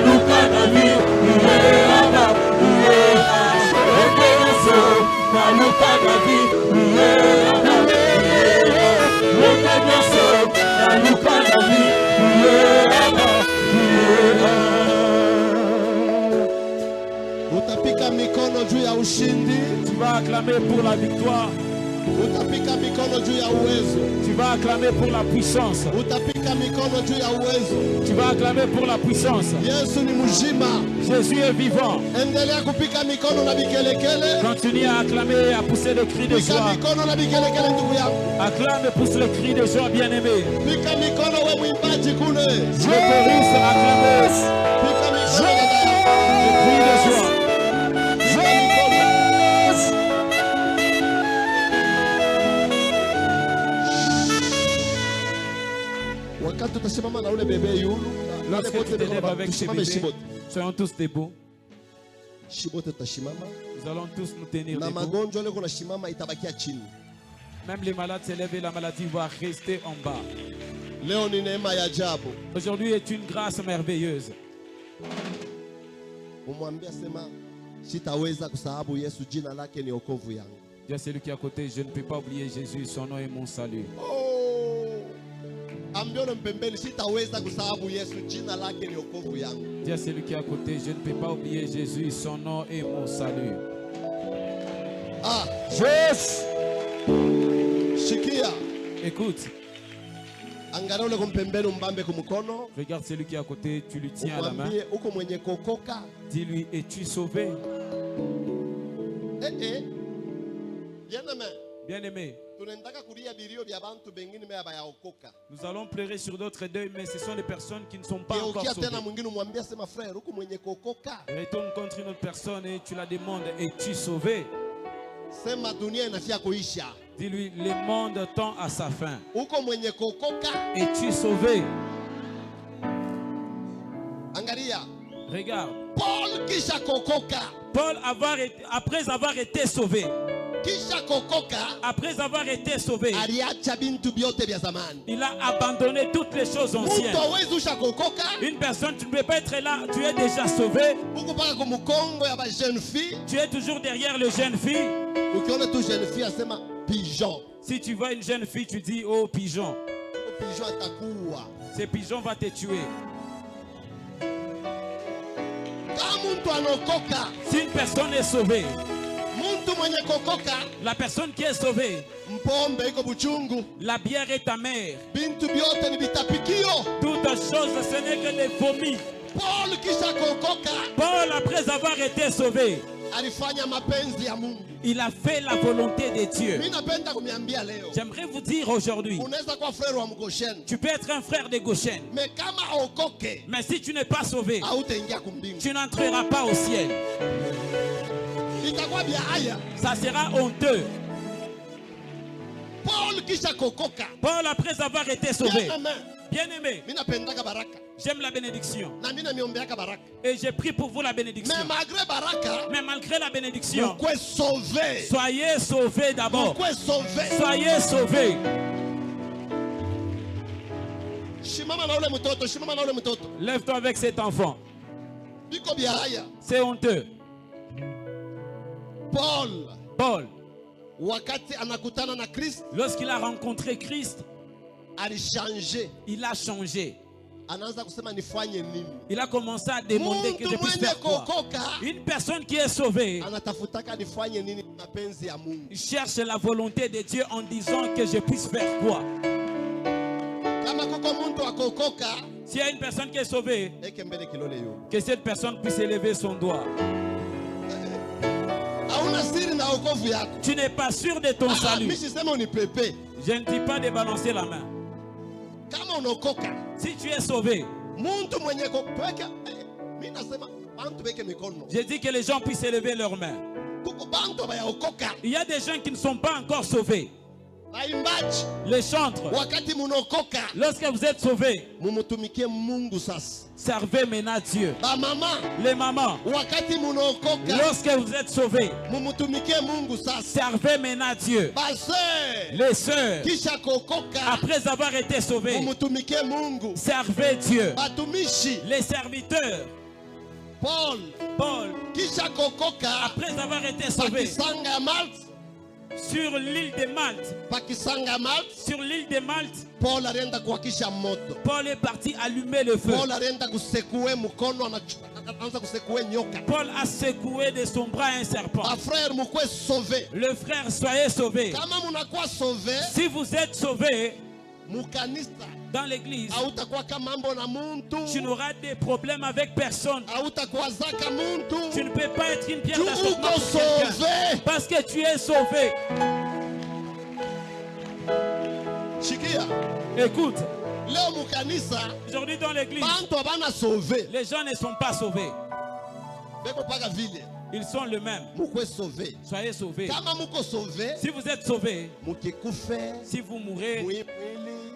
Luka mikono juu ya ushindi. Tu vas acclamer pour la victoire. Utapika mikono juu ya uwezo. Tu vas acclamer pour la puissance. Utapika mikono juu ya uwezo. Tu vas acclamer pour la puissance. Yesu ni mzima. Jésus est vivant. Endelea kupika mikono na bikelekele. Continue à acclamer et à pousser le cri de Pika joie. mikono na bikelekele ndugu yangu. Acclame et pousse le cri de joie, bien-aimé. Pika mikono we mwimbaji kule. Je chorus, acclame. Pika mikono dada yangu. Le cri de joie. Pika mikono. Wakati utasimama na ule bebe yulu. Lorsque tu t'élèves avec ces bébés, soyons tous debout. Shibote tutashimama. Nous allons tous nous tenir Na debout. magonjwa leo kuna shimama itabakia chini. Même les malades s'élèvent et la maladie va rester en bas. Leo ni neema ya ajabu. Aujourd'hui est une grâce merveilleuse. Umwambia sema sitaweza kusahabu Yesu, jina lake ni wokovu yangu. Dieu, c'est lui qui est à côté. Je ne peux pas oublier Jésus. Son nom est mon salut. Oh. Ambione mpembeni sitaweza kusahabu Yesu, jina lake ni wokovu yangu. Dieu, c'est lui qui est à côté. Je ne peux pas oublier Jésus. Son nom est mon salut. Ah, Jésus. shikia. Écoute, Angalia ule kumpembeni mbambe kumukono. regarde celui qui est à côté. Tu lui tiens à la main. Umwambie uko mwenye kokoka. Dis-lui, es-tu sauvé? Bien-aimé. Bien-aimé, Tunaendaka kulia bilio bya bantu bengine mea bayaokoka. nous allons pleurer sur d'autres deuils, mais ce sont les personnes qui ne sont pas encore Geukia sauvées. tena mwingine umwambia sema frère, uko mwenye kokoka. Retourne contre une autre personne et tu la demandes, es-tu sauvé? Sema dunia inafia kuisha. Dis-lui, le monde tend à sa fin. Uko mwenye kokoka. Es-tu sauvé? Angalia. Regarde, Paul kisha kokoka. Paul, après avoir été sauvé, Kisha kokoka. après avoir été sauvé, Aliacha bintu byote bya zamani. il a abandonné toutes les choses anciennes. Mtu hawezi usha kokoka. Une personne, tu ne peux pas être là, tu es déjà sauvé. Uko paka kumukongo ya ba jeune fille. Tu es toujours derrière le jeune fille. Ukiona tu jeune fille asema pigeon. Si tu vois une jeune fille, tu dis, oh pigeon, Pigeon atakuwa. ce pigeon va te tuer. Kama mtu anokoka. Si une personne est sauvée, Mtu mwenye kokoka. la personne qui est sauvée, Mpombe iko buchungu. la bière est amère. Bintu byote ni bitapikio. Toutes choses, ce n'est que des vomis. Paul kisha kokoka. Paul, après avoir été sauvé, Alifanya mapenzi ya Mungu. il a fait la volonté de Dieu. Mimi napenda kumiambia leo. J'aimerais vous dire aujourd'hui, Unaweza kuwa frère wa Mgosheni. tu peux être un frère de Goshen, Mais kama okoke, mais si tu n'es pas sauvé, hautaingia kumbingu. tu n'entreras pas au ciel. Itakuwa bia haya. Ça sera honteux. Paul kisha kokoka. Paul, après avoir été sauvé, Bien-aimé. bien-aimé, Mimi napendaka baraka. j'aime la bénédiction. Na mimi namiombeaka baraka. Et j'ai pris pour vous la bénédiction. Mais malgré baraka, Mais malgré la bénédiction, mkwe sauvé. soyez sauvés d'abord. Mkwe sauvé. Soyez sauvés. Shimama na ule mtoto, shimama na ule mtoto. Lève-toi avec cet enfant. Biko bia haya. C'est honteux. Paul, Paul, wakati anakutana na Kristo, lorsqu'il a rencontré Christ, alishange. il a changé. Anaanza kusema nifanye nini? Il a commencé à demander que je Mtu puisse mwenye faire quoi. kokoka Une personne qui est sauvée anatafutaka nifanye nini mapenzi ya Mungu. cherche la volonté de Dieu en disant que je puisse faire quoi. Kama kuko muntu akokoka, S'il y a une personne qui est sauvée, eke mbele kilole yo. que cette personne puisse élever son doigt. Hauna siri na wokovu yako. Tu n'es pas sûr de ton Mimi salut. sisema unipepe. Je ne dis pas de balancer la main. Kama unaokoka, Si tu es sauvé, muntu mwenye kokoka, mimi nasema bantu beke mikono. je dis que les gens puissent élever leurs mains. Kuko bantu bayaokoka. Il y a des gens qui ne sont pas encore sauvés. Baimbaji, Les chantres, wakati munaokoka, lorsque vous êtes sauvés, mumutumikie Mungu sasa. servez maintenant Dieu. Ba mama, Les mamans, wakati munaokoka, lorsque vous êtes sauvés, mumutumikie Mungu sasa. servez maintenant Dieu. Ba sœur, Les sœurs, kisha kokoka, après avoir été sauvés, mumutumikie Mungu. servez Dieu. Batumishi, Les serviteurs, Paul, Paul, kisha kokoka, après avoir été sauvés, bakisanga ya Malte, Sur l'île de Malte. Pakisanga Malte, Sur l'île de Malte, Paul alienda kuwakisha moto. Paul est parti allumer le feu. Paul alienda kusekue mkono, anaanza kusekue nyoka. Paul a secoué de son bras un serpent. Frère, mukwe sauvé. Le frère, soyez sauvés. Kama munakuwa sauvé, Si vous êtes sauvés mukanisa dans l'église, hautakuwa kama mambo na muntu, tu n'auras des problèmes avec personne. hautakuwa zaka muntu. Tu ne peux pas être une pierre Tu d'achoppement uko pour quelqu'un. sauvé. Parce que tu es sauvé. Shikia, Écoute, leo mukanisa aujourd'hui dans l'église, bantu abana sauvé. les gens ne sont pas sauvés. Beko paka vile. Ils sont les mêmes. Mukwe sauvé. Soyez sauvés. Kama muko sauvé, Si vous êtes sauvés, mukikufe, si vous mourrez muipili,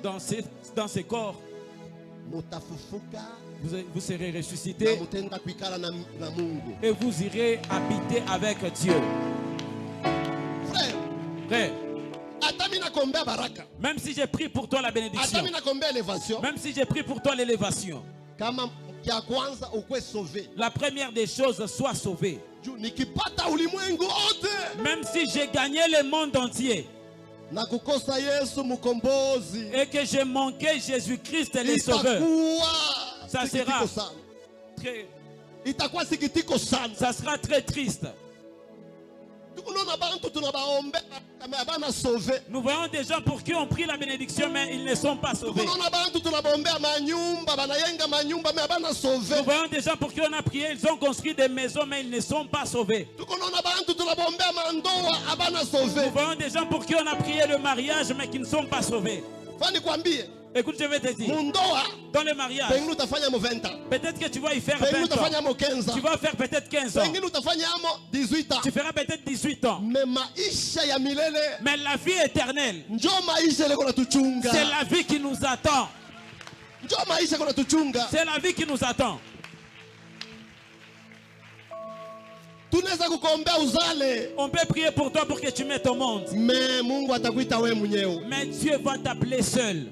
dans ces corps, mutafufuka, vous serez na ressuscités mutenda kuikala na Mungu. et vous irez habiter avec Dieu. Frère, Frère, hata mimi nakombea baraka. même si j'ai pris pour toi la Hata bénédiction, mimi nakombea elevation. même si j'ai pris pour toi l'élévation, Kama ya kwanza ukwe sauvé. la première des choses, sois sauvé. Juu nikipata ulimwengu wote Même si j'ai gagné le monde entier na kukosa Yesu mkombozi, et que j'ai manqué Jésus-Christ le Sauveur, itakuwa Ça sikitiko sera. sana. très- Itakuwa sikitiko sana. ça sera très triste. Tukunaona bantu tunabaombea kama abana sauvé. Nous voyons des gens pour qui on prie la bénédiction, mais ils ne sont pas sauvés. Tukunaona bantu tunabaombea manyumba, banayenga manyumba mais abana sauvé. Nous voyons des gens pour qui on a prié, ils ont construit des maisons, mais ils ne sont pas sauvés. Tukunaona bantu tunabaombea mandoa abana sauvé. Nous voyons des gens pour qui on a prié le mariage, mais qui ne sont pas sauvés. Fani kwambie, Écoute, je vais te dire, mundoa dans le mariage, pengine utafanya mo 20 ans. peut-être que tu vas y faire Pengine 20 ans. utafanya mo 15 Tu ans. vas faire peut-être 15 ans. Pengine utafanya mo 18 ans. Tu feras peut-être 18 ans. Mais maisha ya milele Mais la vie éternelle, njo maisha ile kuna tuchunga. c'est la vie qui nous attend. Njo maisha kuna tuchunga. C'est la vie qui nous attend. Tunaweza kukuombea uzale, On peut prier pour toi pour que tu mettes au monde. me Mungu atakuita wewe mwenyewe. Mais Dieu va t'appeler seul.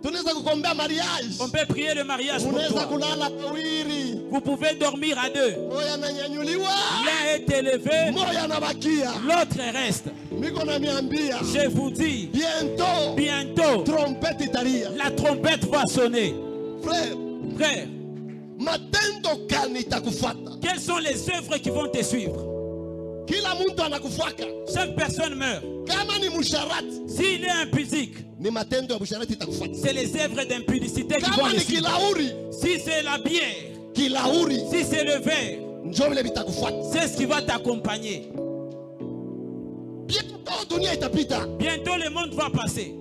Tunaweza kukuombea mariage, On peut prier le mariage pour unaweza toi. kulala wawili, Vous pouvez dormir à deux. moya ananyanyuliwa, L'un est élevé, moya anabakia. l'autre reste. Miko namiambia Je vous dis, bientôt bientôt, trompete italia. la trompette va sonner. Frère, Frère, matendo gani itakufuata? quelles sont les œuvres qui vont te suivre? Kila mtu anakufuaka. Chaque personne meurt. Kama ni musharati, S'il est impudique, ni matendo ya musharati itakufuata. c'est les œuvres d'impudicité qui vont Kama le ni suivre. kilauri, Si c'est la bière, kilauri si c'est le verre, njo vile vitakufuata. c'est ce qui va t'accompagner. Bientôt dunia itapita. Bientôt le monde va passer.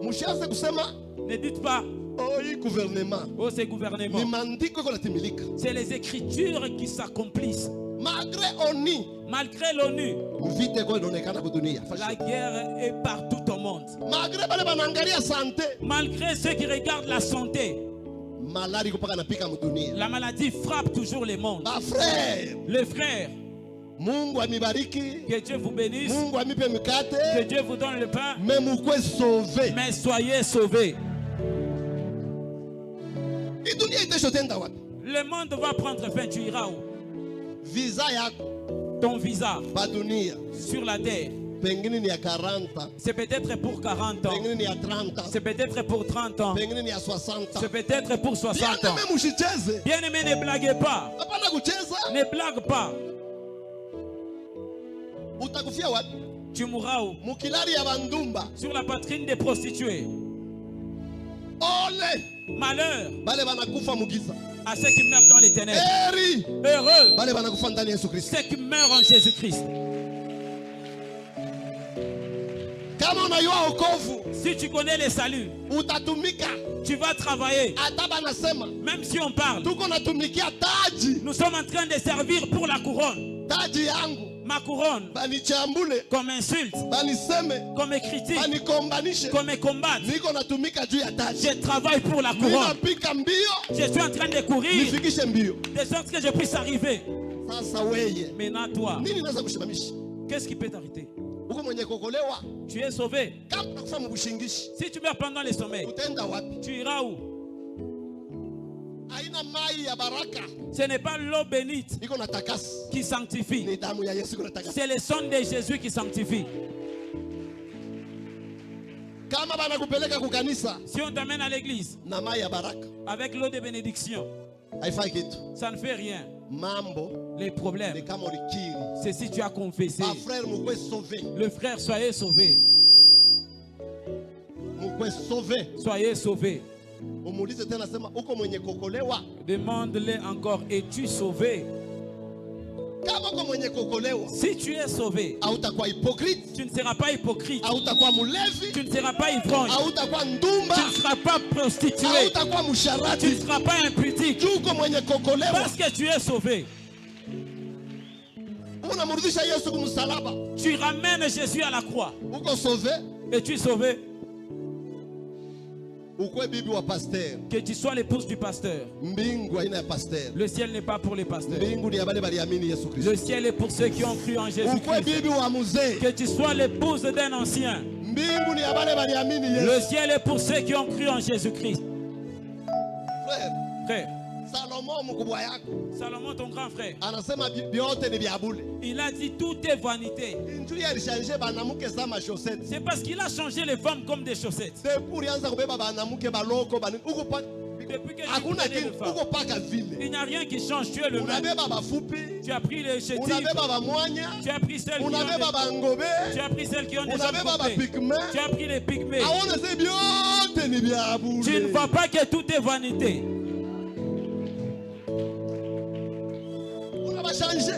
Mshaanze kusema Ne dites pas, oh, hii gouvernement oh ce ni gouvernement. maandiko iko natimilika. C'est les écritures qui s'accomplissent. Malgré oni Malgré l'ONU, vita iko inaonekana kudunia. la guerre est partout au monde. Malgré bale banaangalia sante, Malgré ceux qui regardent la santé, malari iko paka napika mudunia. la maladie frappe toujours le monde. Ba frère, Les frères, Mungu amibariki, que Dieu vous bénisse, Mungu amipe que mikate, Dieu vous donne le pain, mais mukwe sauvé. mais soyez sauvés. Hii dunia itesho tenda wapi? Le monde va prendre fin, tu iras où? Visa yako Ton visa ba dunia sur la terre, pengine ni ya 40 ans, c'est peut-être pour 40 ans, pengine ni ya 30 ans, c'est peut-être pour 30 ans, pengine ni ya 60 ans. c'est peut-être pour 60 ans. Bien aimé mushicheze. Bien-aimé, ne blaguez pas, Hapana kucheza. ne blague pas. Utakufia wapi? Tu mourras où? Mukilari ya bandumba. Sur la poitrine des prostituées. Ole Malheur bale banakufa mugiza. à ceux qui meurent dans les ténèbres. Eri Heureux bale banakufa ndani ya Yesu Kristo. ceux qui meurent en Jésus-Christ. Kama unayua wokovu, Si tu connais le salut, utatumika. tu vas travailler. Hata banasema Même si on parle, tuko natumikia taji. nous sommes en train de servir pour la couronne. Taji yangu Ma couronne, banichambule, comme insulte, baniseme, comme critique, banikombanishe. comme combattre. Niko natumika juu ya taji. Je travaille pour la couronne. Ninapika mbio, Je suis en train de courir nifikishe mbio. de sorte que je puisse arriver. Sasa weye, Maintenant, toi, nini naweza kushimamisha? qu'est-ce qui peut t'arrêter? Uko mwenye kuokolewa, Tu es sauvé. kama unakufa mubushingishi, Si tu meurs pendant le sommeil, utaenda wapi? tu iras où? Haina mai ya baraka, Ce n'est pas l'eau bénite iko na takasi. qui sanctifie. Ni damu ya Yesu iko na takasi. C'est le sang de Jésus qui sanctifie. Kama banakupeleka kukanisa Si on t'amène à l'église na mai ya baraka, avec l'eau de bénédiction, haifai kitu. ça ne fait rien. Mambo Les ni problèmes, kama ulikiri. c'est si tu as confessé. Ba frère mukwe sauvé. Le frère, soyez sauvé. Mukwe sauvé. Soyez sauvé. Umuulize tena sema uko mwenye kokolewa? Demande-le encore, es-tu sauvé? Kama uko mwenye kokolewa, Si tu es sauvé, hautakuwa hypocrite, tu ne seras pas hypocrite. hautakuwa mulevi, Tu ne seras pas ivrogne. hautakuwa ndumba, Tu ne seras pas prostitué. hautakuwa Tu ne musharati. seras pas impudique. Uko mwenye kokolewa, Parce que tu es sauvé. unamrudisha Yesu kumsalaba. Tu ramènes Jésus à la croix. Uko sauvé, Es-tu sauvé? ukwe bibi wa pasteur. Que tu sois l'épouse du pasteur. Mbingu haina ya pasteur. Le ciel n'est pas pour les pasteurs. Mbingu ni ya bale baliamini Yesu Kristo. Le ciel est pour ceux qui ont cru en Ukwe Jésus-Christ. bibi wa mzee. Que tu sois l'épouse d'un ancien. Mbingu ni ya bale baliamini Le Yesu. ciel est pour ceux qui ont cru en Jésus-Christ. Frère, Frère, Salomo mkubwa yako Salomon, ton grand frère, anasema vyote ni vya bure. il a dit tout est vanité. Injili alishange banamuke sama chaussette. C'est parce qu'il a changé les femmes comme des chaussettes. Depuis ulianza kubeba banamuke baloko bani uko pa Depuis que tu hakuna connais les kitu femmes, uko paka vile. il n'y a rien qui change. Tu es le même. Unabeba bafupi, Tu as pris les chétifs. unabeba bamwanya, Tu as pris celles qui ont unabeba des... bangobe, Tu as pris celles qui ont des jambes unabeba coupées. bapigme. Tu as pris les pygmées. Aona se vyote ni vya bure. Tu ne vois pas que tout est vanité. Unabashanje.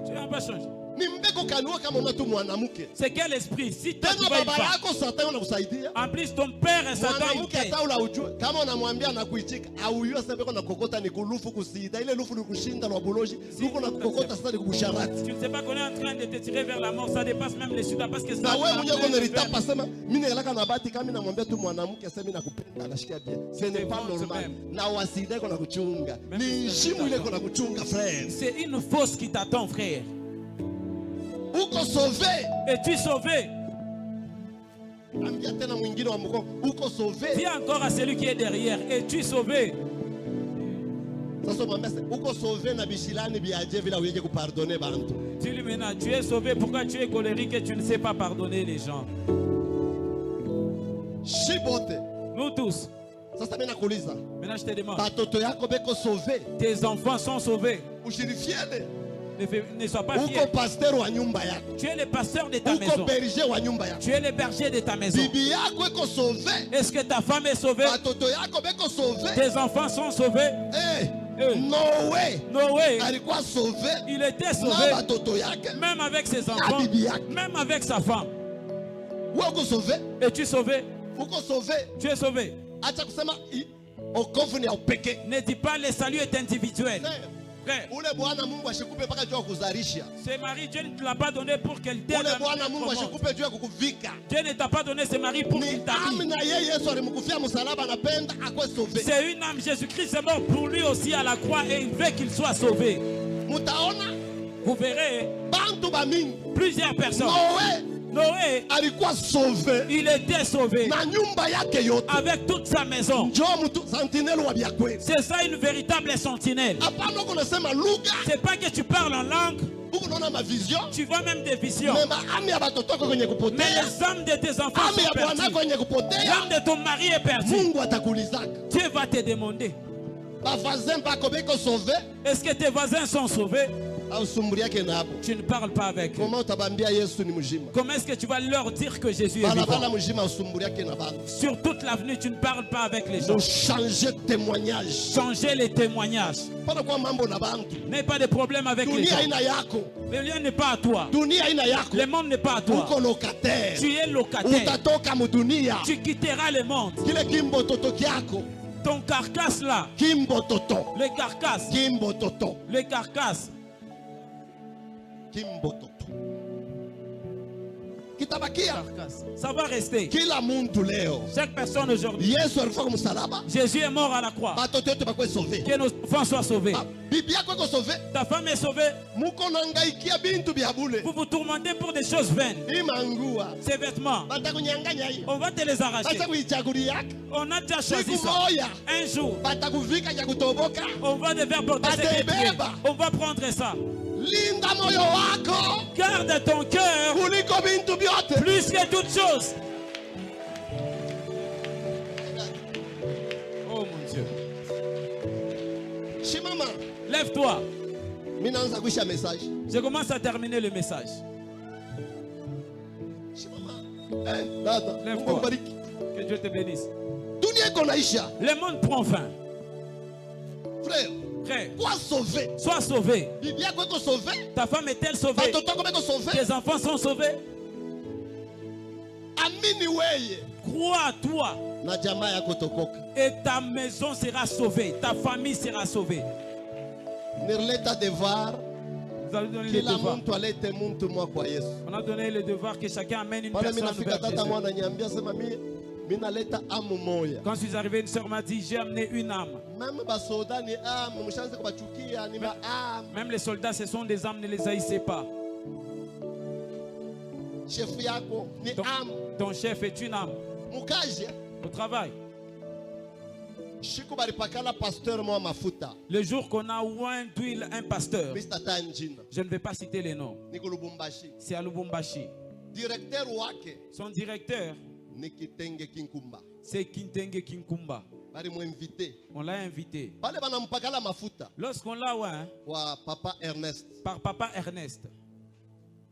Tu n'as pas changé. Ni mbeko kanua kama unatu mwanamke. C'est quel esprit? Si toi tu Tena vois une baba femme, yako Satan unakusaidia. en plus ton père et Satan, il Mwanamke t'aide. hata ula ujue kama unamwambia na kuichika au yeye sasa beko na kokota ni kulufu kusida ile lufu ni kushinda lwa boloji luko na kokota sasa ni kubusharati. Tu ne sais pas qu'on est en train de te tirer vers la mort, ça dépasse même les sud parce que ça. Na wewe mwenyewe uko nilitapa sema mimi nilaka na bahati kama namwambia tu mwanamke sasa mimi nakupenda anashikia bien. Ce n'est pas normal. Na wasida iko na kuchunga. Ni heshimu ile iko na kuchunga frère. C'est une fausse qui t'attend, frère. Uko sauvé. Es-tu sauvé? Ambia tena mwingine wa mko uko sauvé. Dis encore à celui qui est derrière. Es-tu sauvé? Sasa mwambie uko sauvé na bishilani biaje vile uyeje kupardonner bantu. Dis-lui maintenant, tu es sauvé. Pourquoi tu es colérique et tu ne sais pas pardonner les gens? Shibote. Nous tous. Sasa mimi nakuuliza. Maintenant, je te demande. Batoto yako beko sauvé. Tes enfants sont sauvés. Ushirifiane. Ne sois pas Uko fier. pasteur wa nyumba yako. Tu es le pasteur de ta Uko maison. berger wa nyumba yako. Tu es le berger de ta maison. Bibi yako iko sauvé. Est-ce que ta femme est sauvée? Batoto yako beko sauvé. Tes enfants sont sauvés? Noé Noé, alikuwa sauvé. il était Na sauvé. batoto yake. Même avec ses enfants. bibi yake. Même avec sa femme. Wewe uko sauvé. Es-tu sauvé? Uko sauvé. Tu es sauvé. Acha kusema okovu ni ya upekee. Ne dis pas le salut est individuel. Frère, Ule Bwana Mungu ashikupe mpaka juu ya kuzarisha. ce mari, Dieu ne te l'a pas donné pour qu'elle t'aide. Ule Bwana Mungu ashikupe juu ya kukuvika. Dieu ne t'a pas donné ce mari pour Ni qu'il t'habille. amna yeye Yesu alimkufia msalaba anapenda akwe sauvé. C'est une âme. Jésus-Christ est mort pour lui aussi à la croix et il veut qu'il soit sauvé. Mutaona Vous verrez bantu bamingi. plusieurs personnes. Noé, alikuwa sauvé il était sauvé na nyumba yake yote. avec toute sa maison. Njoo mtu sentinelle wa bya kweli. C'est ça une véritable sentinelle. Hapana uko nasema lugha. C'est pas que tu parles en langue, Uko naona mavision. tu vois même des visions. Mema ami ya batoto wako kwenye Mais kupotea. les âmes de tes enfants Ami ya sont bwana perdues. kwenye kupotea. L'âme de ton mari est perdue. Mungu atakulizaka. Dieu va te demander, Bavazin bako beko sauvé. est-ce que tes voisins sont sauvés? Au sumburi yake nabo. Tu ne parles pas avec eux. Comment utabambia Yesu ni mjima? Comment est-ce que tu vas leur dire que Jésus est Bala vivant? bala mjima usumburi yake na bana. Sur toute l'avenue, tu ne parles pas avec les gens. Nous changer témoignage. Changez les témoignages. Pana kwa mambo na bantu. N'aie pas de problème avec les Dunia gens. ina yako. Le lien n'est pas à toi. Dunia ina yako. Le monde n'est pas à toi. Uko locataire. Tu es locataire. Utatoka mudunia. Tu quitteras le monde. Kile kimbo toto kyako. Ton carcasse là, Kimbo toto. les carcasses, Kimbo toto. les carcasses, Kimbo toto. Kitabakia. ça va rester. Kila muntu leo. Chaque personne aujourd'hui. Yesu alikufa kwa msalaba. Jésus est mort à la croix. Batoto yote bakwe sauvé. Que nos enfants soient sauvés. Bibi yako iko sauvé. Ta femme est sauvée. Muko nangaikia bintu bya bule. Vous vous tourmentez pour des choses vaines. Imangua. Ces vêtements, Batakunyanganya hii. on va te les arracher. Acha kuichagulia yako. On a déjà choisi Siku ça. moja. Un jour, Batakuvika ya kutoboka. on va devoir porter ces vêtements. Batebeba. On va prendre ça. Linda moyo wako. Garde ton cœur Kuliko bintu byote. plus que toute chose. Lève-toi. Mimi naanza kuisha message. Je commence à terminer le message. Dada, Mungu Lève-toi. akubariki. Que Dieu te bénisse. Dunia iko naisha. Le monde prend fin. Frère, Frère, quoi sauver? sois sauvé. Bibi yako iko sauvé? Ta femme est-elle sauvée? Batoto wako biko sauvé? Tes enfants sont sauvés? Amini weye. Crois à toi. Na jamaa yako tokoka. Et ta maison sera sauvée. Ta famille sera sauvée. Nirleta devar. Vous allez donner les Kila devoirs. muntu alete muntu mwa kwa Yesu. On a donné le devoir que chacun amène une Pale personne minafika vers tata Jésus. mwana nyambia sema mimi naleta amu moya. Quand je suis arrivé, une sœur m'a dit, j'ai amené une âme. Même basoda ni amu, mshanze kubachukia ni ma amu. Même les soldats, ce sont des âmes, ne les haïssez pas. Chef yako ni amu. Ton chef est une âme. Mukaje Au travail. shiku baripakala pasteur mwa mafuta. Le jour qu'on a oint d'huile un pasteur, Mr. Tanjina. je ne vais pas citer les noms, Niko Lubumbashi. c'est à Lubumbashi. Directeur wake Son directeur, ni Kitenge Kinkumba. c'est Kintenge Kinkumba. Bari muinvite. On l'a invité. Pale banampakala mafuta Lorsqu'on l'a oint kwa Papa Ernest. par Papa Ernest,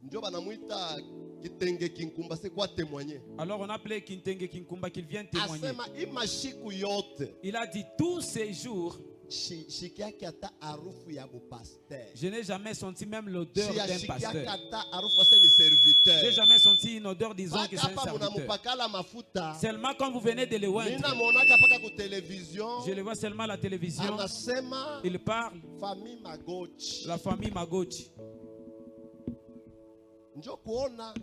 Ndio banamuita Kitenge Kinkumba, c'est quoi témoigner? alors on a appelé Kintenge Kinkumba qu'il vienne témoigner. Asema imashiku yote Il a dit, tous ces jours, shikiaki ata harufu ya pasteur. je n'ai jamais senti même l'odeur d'un Shikiaki pasteur. ata harufu ase ni serviteur. Je n'ai jamais senti une odeur disant que c'est un Hapa serviteur. munamupakala mafuta. Seulement quand vous venez de le oindre, Nina monaka paka ku television. je le vois seulement à la télévision, Anasema il parle, famille Magochi. la famille Magochi. Njo kuona.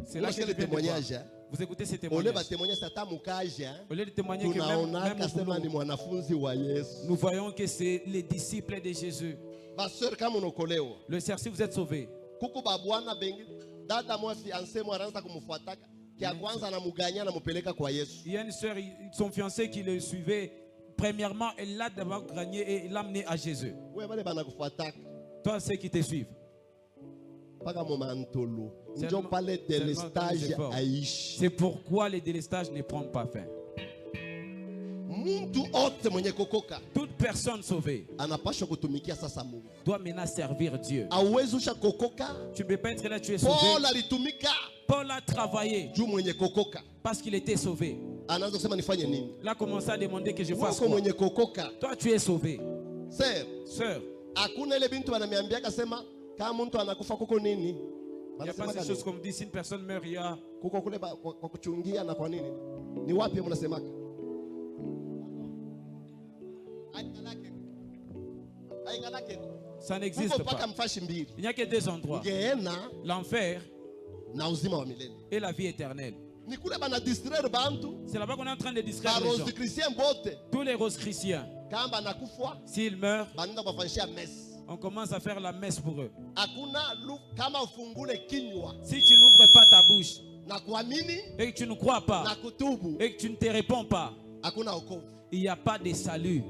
C'est là que je le viens de voir. témoignage. Vous écoutez ces Ole témoignages. ba témoignage ata mukaje. Au lieu de témoigner que même Tunaonaka au sema ni boulot, mwanafunzi wa Yesu. nous voyons que c'est les disciples de Jésus. Baseur kama unokolewa. Le sœur, si vous êtes sauvés, Kuku babwana bengi. Dada mwa fiancé mwa anaanza kumfuataka. Kia kwanza anamuganya anamupeleka kwa Yesu. il y a une sœur, son fiancé qui le suivait. Premièrement, elle l'a d'abord gagné et l'a amené à Jésus. Wewe bale banakufuataka. Toi, ceux qui te suivent. Paka momantolo. Njo Seulement- pale seulement delestage dans les efforts. aishi. C'est pourquoi les délestages ne prennent pas fin. Muntu ote mwenye kokoka Toute personne sauvée anapashwa kutumikia sasa Mungu. doit maintenant servir Dieu. Hauwezi usha kokoka. Tu ne peux pas être là, tu es sauvé. Paul alitumika Paul a travaillé juu mwenye kokoka. parce qu'il était sauvé. Anaanza kusema nifanye nini? Il a commencé à demander que je fasse Wako quoi. mwenye kokoka. Toi, tu es sauvé. Sir, Sœur, hakuna ile bintu wananiambia kasema kama mtu anakufa kuko nini? il n'y a pas ces choses comme dit si une personne meurt, il y a. Kuko kule kwa kuchungia na kwa nini? Ni wapi mnasemaka? Aikalake. Ça n'existe Kuko paka pas. mfashi mbili. Il n'y a que deux endroits. Ngeena L'enfer na uzima wa milele. et la vie éternelle. Ni kule bana distraire bantu. C'est là-bas qu'on est en train de distraire les Barozi gens. Christian bote. Tous les roses chrétiens, Kamba nakufa s'ils meurent, banaenda kufanyia mess. on commence à faire la messe pour eux. Hakuna kama ufungule kinywa Si tu n'ouvres pas ta bouche na kuamini et que tu ne crois na pas kutubu, et que tu ne te réponds pas, hakuna wokovu. il n'y a pas de salut.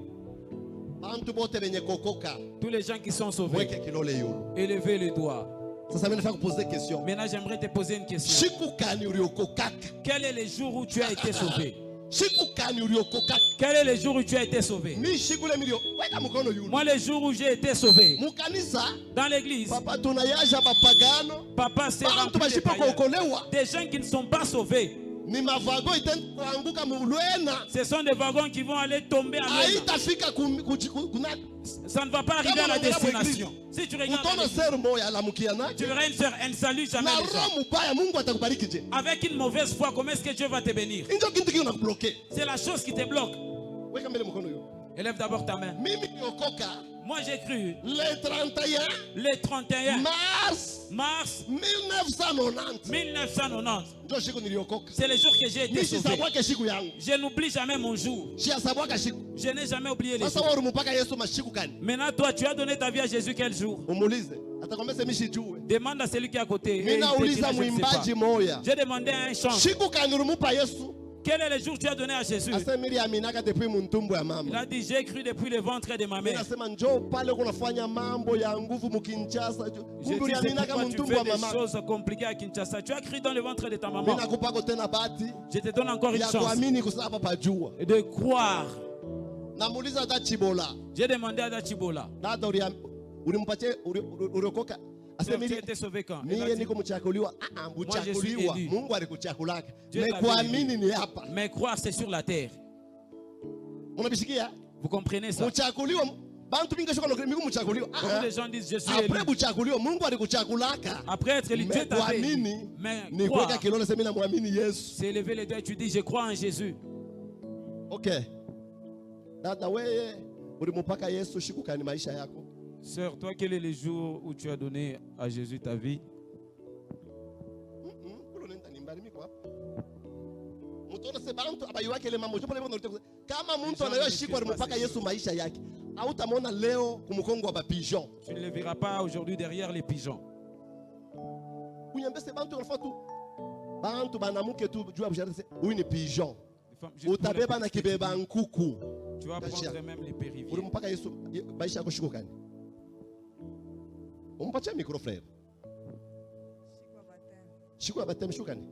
Bantu bote benye kokoka Tous les gens qui sont sauvés, mweke kilole yulu. élevez le doigt. Sasa mimi nafaa kuposer question. Maintenant, j'aimerais te poser une question. Shiku kani uliokokaka? Quel est le jour où tu as été sauvé? Shiku kani uliokokaka? Quel est le jour où tu as été sauvé? Mi shiku le milio. Weka mkono yulu. Moi, le jour où j'ai été sauvé, Mukanisa dans l'église, papa tunayaja bapagano. papa s'est Bantu rempli de bashipa païens. kuokolewa. Des gens qui ne sont pas sauvés. Ni mavago itaanguka mulwena. Ce sont des wagons qui vont aller tomber à l'eau. Haitafika kuna Ça ne va pas arriver à la destination. Si tu regardes, utaona sero moya alamukia tu nake. verras une sœur, elle ne salue jamais Na les gens. roho mubaya Mungu atakubariki je? Avec une mauvaise foi, comment est-ce que Dieu va te bénir? Injo kitu kio nakubloke. C'est la chose qui te bloque. Weka mbele mkono yulu. Élève d'abord ta main. Mimi niokoka Moi, j'ai cru le 31 le 31 mars mars 1990. 1990. Ndio siku niliokoka. C'est le jour que j'ai été sauvé. Nisisabwake siku yangu. Je n'oublie jamais mon jour. Siyasabwaka siku. Je n'ai jamais oublié les Sasa jours. wewe ulimpaka Yesu mashiku kani? Maintenant, toi, tu as donné ta vie à Jésus quel jour? Umuulize. Atakwambia sema shijue. Demande à celui qui est à côté. Et Mimi il te nauliza dira, je ne sais pas. mwimbaji moya. J'ai demandé à un chant. Siku kani ulimupa Yesu? Quel est le jour que tu as donné à Jésus? Asa mimi aminaka depuis muntumbu ya Il mama. a dit, j'ai cru depuis le ventre de ma Mimi mère. nasema njoo pale kunafanya mambo ya nguvu mukinchasa. Je Kumbe dis, c'est uliaminaka pourquoi tu muntumbu fais wa des mama. choses compliquées à Kinshasa. Tu as cru dans le ventre de ta Mimi maman. nakupako tena bahati Je te donne encore une ya chance kuamini kusaba pajua. de croire. namuuliza hata Chibola. J'ai demandé à Dachibola. Dada ulimpatie uliokoka. Asema Tu étais sauvé quand? mimi niko mchakuliwa. Mchakuliwa. élu. Mungu alikuchakulaka. Dieu Mais t'a kuamini ni hapa. Mais croire c'est sur la terre. Unabisikia? Vous comprenez ça? Mchakuliwa. Bantu mingi shoka nokiri migu mchakuliwa. Beaucoup de gens disent je suis élu. Après mchakuliwa Mungu alikuchakulaka. Après être élu, Dieu t'a fait. Kuamini Mais ni croire, kuweka kilole sema namwamini Yesu. c'est lever les doigts et tu dis je crois en Jésus. OK. Dada wewe ulimpaka Yesu shikukani maisha yako. Sœur, toi, quel est le jour où tu as donné à Jésus ta vie? Kama mtu anayoshikwa alimpaka Yesu maisha yake, hautamwona leo kumkongo wa bapigeon. Tu ne le verras pas aujourd'hui derrière les pigeons. Unyambese bantu wanafaa tu bantu banamuke tu jua bujarize huyu ni pigeon. Les femmes, juste pour les Utabeba na petites kibeba filles. nkuku. Tu vas prendre même les périviers. Ulimpaka Yesu maisha yako shikokani. Umpatia micro frère. Shiko ya baptême shukani.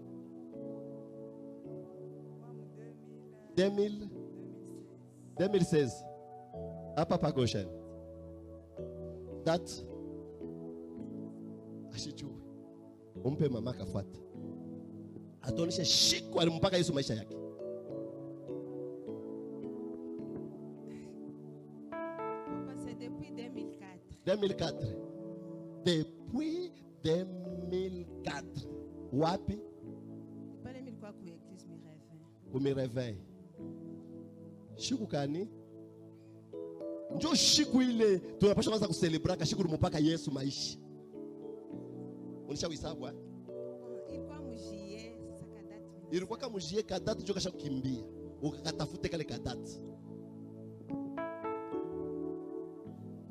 2016. Hapa pa Goshen. That ashichue. Umpe mama kafuata. Atonisha shiko alimpaka Yesu maisha yake. C'est depuis 2004. 2004. Depuis 2004. Wapi? Pale nilikuwa kwa église Mireveil. Umireveil. Shiku kani? Njo shiku ile tunapaswa kwanza kucelebrate shiku mpaka Yesu maisha. Unisha kuhesabu Ilikuwa mjie sasa kadati. ilikuwa kama mjie kadati njo kasha kukimbia. Ukatafute kale kadati.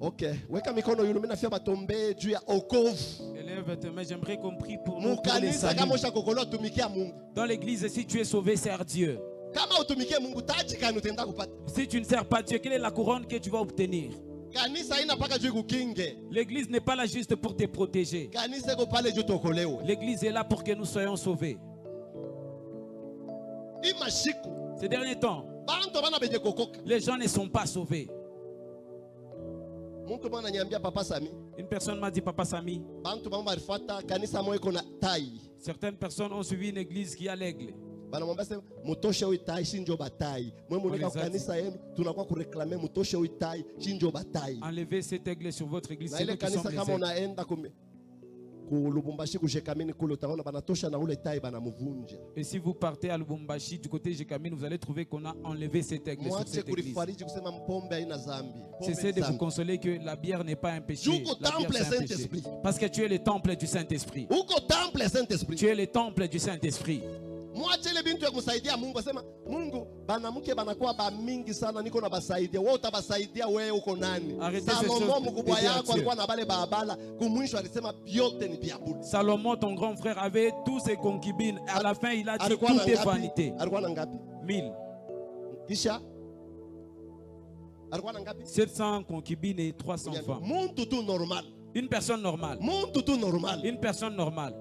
Okay, weka mikono yule mimi nafia batombe juu ya okovu. Élève tes mains, j'aimerais qu'on prie pour nous. Pour les Mukanisa saluts. kama ushakokolewa tumikia Mungu. Dans l'église, si tu es sauvé, sers Dieu. Kama utumikie Mungu taji kani utaenda kupata. Si tu ne sers pas Dieu, quelle est la couronne que tu vas obtenir? Kanisa haina paka juu kukinge. L'église n'est pas là juste pour te protéger. Kanisa iko pale juu tokolewe. L'église est là pour que nous soyons sauvés. Imashiku. Ces derniers temps, Bantu bana beje kokoka. les gens ne sont pas sauvés. Mungu mwana nyambia papa Sami. Une personne m'a dit, Papa Sami, Bantu bamba alifuata kanisa moyo iko na tai. certaines personnes ont suivi une église qui a l'aigle. Banamwambia sema mutoshe huyu tai shinjo batai. Mwe munika Walizazi. kanisa yenu tunakuwa kureklame mutoshe huyu tai shinjo batai. Enlevez cet aigle sur votre église. Na C'est ile nous qui sommes kanisa les kama aigles. unaenda ku Lubumbashi kujekamini kule utaona banatosha na ule tai banamuvunja. Et si vous partez à Lubumbashi, du côté Jekamine, vous allez trouver qu'on a enlevé cet aigle sur Mwache cette église. kulifariji kusema mpombe haina zambi. Cessez de vous consoler que la bière n'est pas un péché. Juko La bière, temple c'est un péché. Saint-Esprit. Parce que tu es le temple du Saint-Esprit. Uko temple Saint-Esprit. Tu es le temple du Saint-Esprit. Mwache ile bintu ya kumsaidia Mungu asema Mungu banamuke banakuwa ba mingi sana niko na basaidia. Wewe utabasaidia wewe uko nani? Arrêtez ces Salomo choses mkubwa de yako Dieu. alikuwa na bale babala kumwisho alisema vyote ni vya bure. Salomon, ton grand frère, avait tous ses concubines. À la fin, il a dit Alikuwa tout na est ngapi? vanité. Alikuwa na ngapi? 1000. Kisha alikuwa na ngapi? 700 concubines et 300 femmes. Muntu tu normal. Une personne normale. Muntu tu normal. Une personne normale.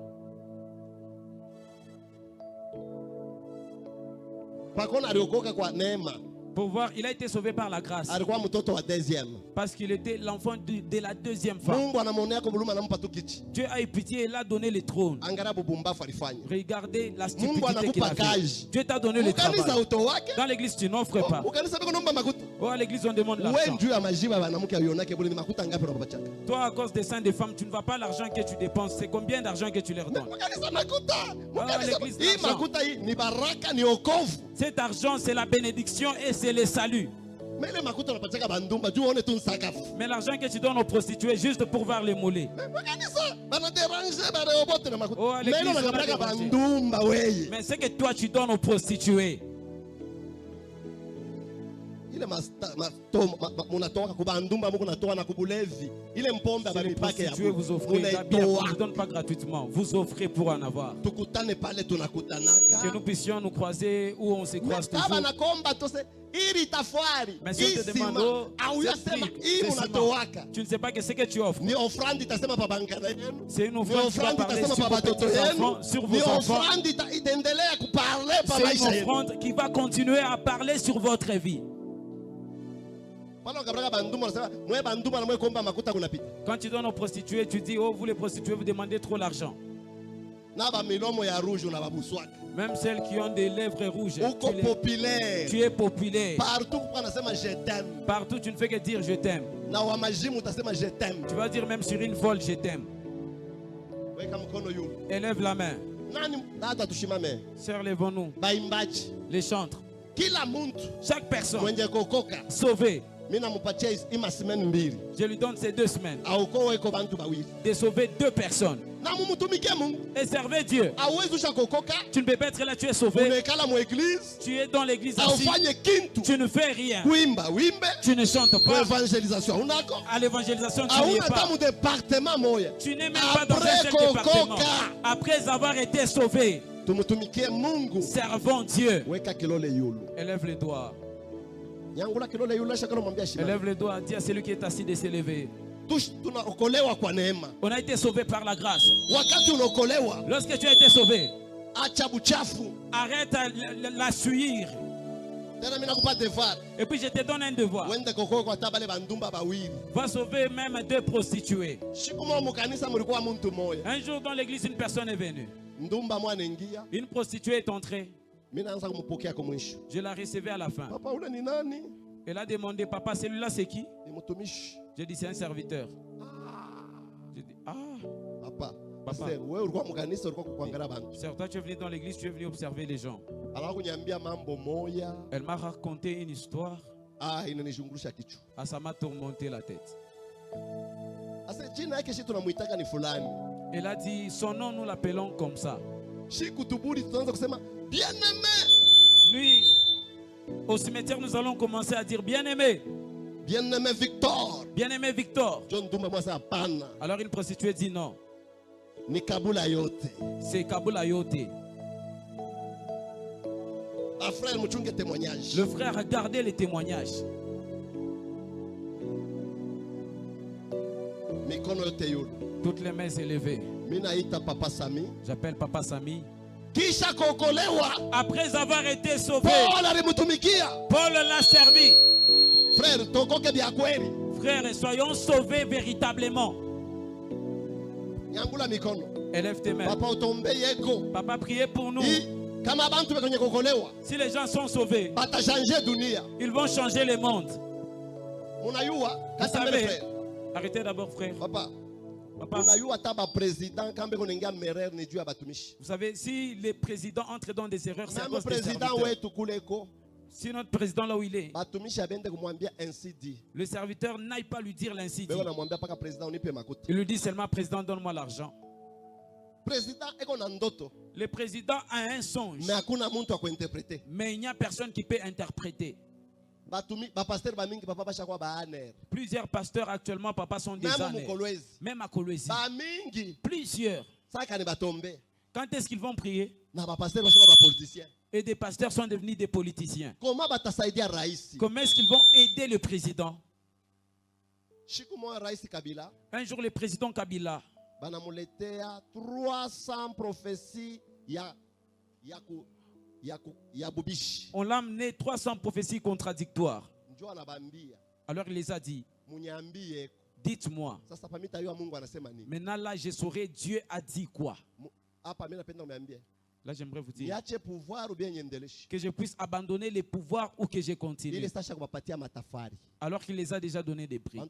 Pakona aliokoka kwa neema. Pour voir, il a été sauvé par la grâce. Alikuwa mtoto wa deuxième. Parce qu'il était l'enfant de la deuxième femme. Mungu anamwonea kwa buluma anampa tu kiti. Dieu a eu pitié et l'a donné le trône. Angalia bubumbafu alifanya. Regardez la Mungu stupidité qu'il a anakupa fait. kazi. Dieu t'a donné le Ukanisa travail. uto wake. Dans l'église, tu n'offres pas. Ukanisa biko nomba makuta. Oh, à l'église, on demande Wewe l'argent. juu ya majiba banamuke ayonake bule ni makuta ngapi unapachaka? Toi, à cause des seins des femmes, tu ne vois pas l'argent que tu dépenses. C'est combien d'argent que tu leur donnes? Mukanisa makuta. Mukanisa l'église hii d'argent. makuta hii ni baraka ni okovu. Cet argent, c'est la bénédiction et c'est le salut. Mais ile makuta unapachaka bandumba juu uone tu nsakafu. Mais l'argent que tu donnes aux prostituées, juste pour voir les mollets. Mukanisa banaderange banaobote na makuta. Oh, à l'église, Mais ile on a unapachaka dérangé. bandumba weye. Mais c'est que toi, tu donnes aux prostituées. Ile munatoka kubandumba muko natoa na kubulevi. Ile mpombe Si les abamipake ya prostituées vous offrez la bière, on ne vous munatoa. donne pas gratuitement. Vous offrez pour en avoir. Tukutane pale tunakutanaka. Que nous puissions nous croiser où on se croise Kama toujours. nakomba tose ili tafari. Mais si on te demande, oh, Auyasema c'est hii ciment. munatoaka. Tu ne sais pas que ce que tu offres. Ni offrande itasema pa bankara yenu. C'est une Ni offrande qui va offrande parler itasema sur pa vos batoto petits-enfants, yenu. sur Ni vos enfants. offrande itaendelea kuparle pa C'est maisha une yenu. offrande qui va continuer à parler sur votre vie. Quand tu donnes aux prostituées, tu dis, oh, vous les prostituées, vous demandez trop l'argent. Même celles qui ont des lèvres rouges. Tu es populaire. Partout, tu ne fais que dire je t'aime. Tu vas dire même sur une folle, je t'aime. Élève la main. Sœurs, lèvons-nous. Les chantres. Chaque personne sauvée. Je lui donne ces 2 semaines de sauver 2 personnes et servez Dieu. Tu ne peux pas être là, tu es sauvé. Tu es dans l'église assis. Tu ne fais rien. Tu ne chantes pas. À l'évangélisation, tu n'y es pas. Tu n'es même pas dans un seul département. Après avoir été sauvé, servons Dieu. Élève les doigts. Élève les doigts, dis à celui qui est assis de s'élever. On a été sauvé par la grâce. Lorsque tu as été sauvé, arrête la suivre. Et puis je te donne un devoir. Va sauver même 2 prostituées. Un jour dans l'église, une personne est venue. Une prostituée est entrée. Je la recevais à la fin. Elle a demandé, papa, celui-là c'est qui? J'ai dit, c'est un serviteur. J'ai dit, ah, papa. Sœur, toi tu es venu dans l'église, tu es venu observer les gens. Elle m'a raconté une histoire. Ah, ça m'a tourmenté la tête. Elle a dit, son nom nous l'appelons comme ça. Lui, au cimetière, nous allons commencer à dire bien-aimé. Bien-aimé Victor. Bien-aimé Victor. Alors une prostituée dit non. C'est Kabula Yote. Le frère a gardé les témoignages. Toutes les mains élevées. J'appelle Papa Sami. Après avoir été sauvé, Paul l'a servi. Frère, soyons sauvés véritablement. Élève tes mains. Papa, priez pour nous. Si les gens sont sauvés, ils vont changer le monde. Vous savez, arrêtez d'abord, frère. Papa. Vous savez, si les présidents entrent dans des erreurs, c'est à cause des serviteurs. Si notre président là où il est, le serviteur n'aille pas lui dire l'ainsi dit. Il lui dit seulement, président, donne-moi l'argent. Le président a un songe, mais il n'y a personne qui peut interpréter. Plusieurs pasteurs actuellement, papa, sont des ânes. Même à Kolwezi. Plusieurs. Quand est-ce qu'ils vont prier? Et des pasteurs sont devenus des politiciens. Comment est-ce qu'ils vont aider le président? Un jour, le président Kabila, 300 prophéties on l'a amené 300 prophéties contradictoires. Alors il les a dit, dites-moi. Maintenant là, je saurai Dieu a dit quoi. Là, j'aimerais vous dire que je puisse abandonner les pouvoirs ou que je continue. Alors qu'il les a déjà donné des prix.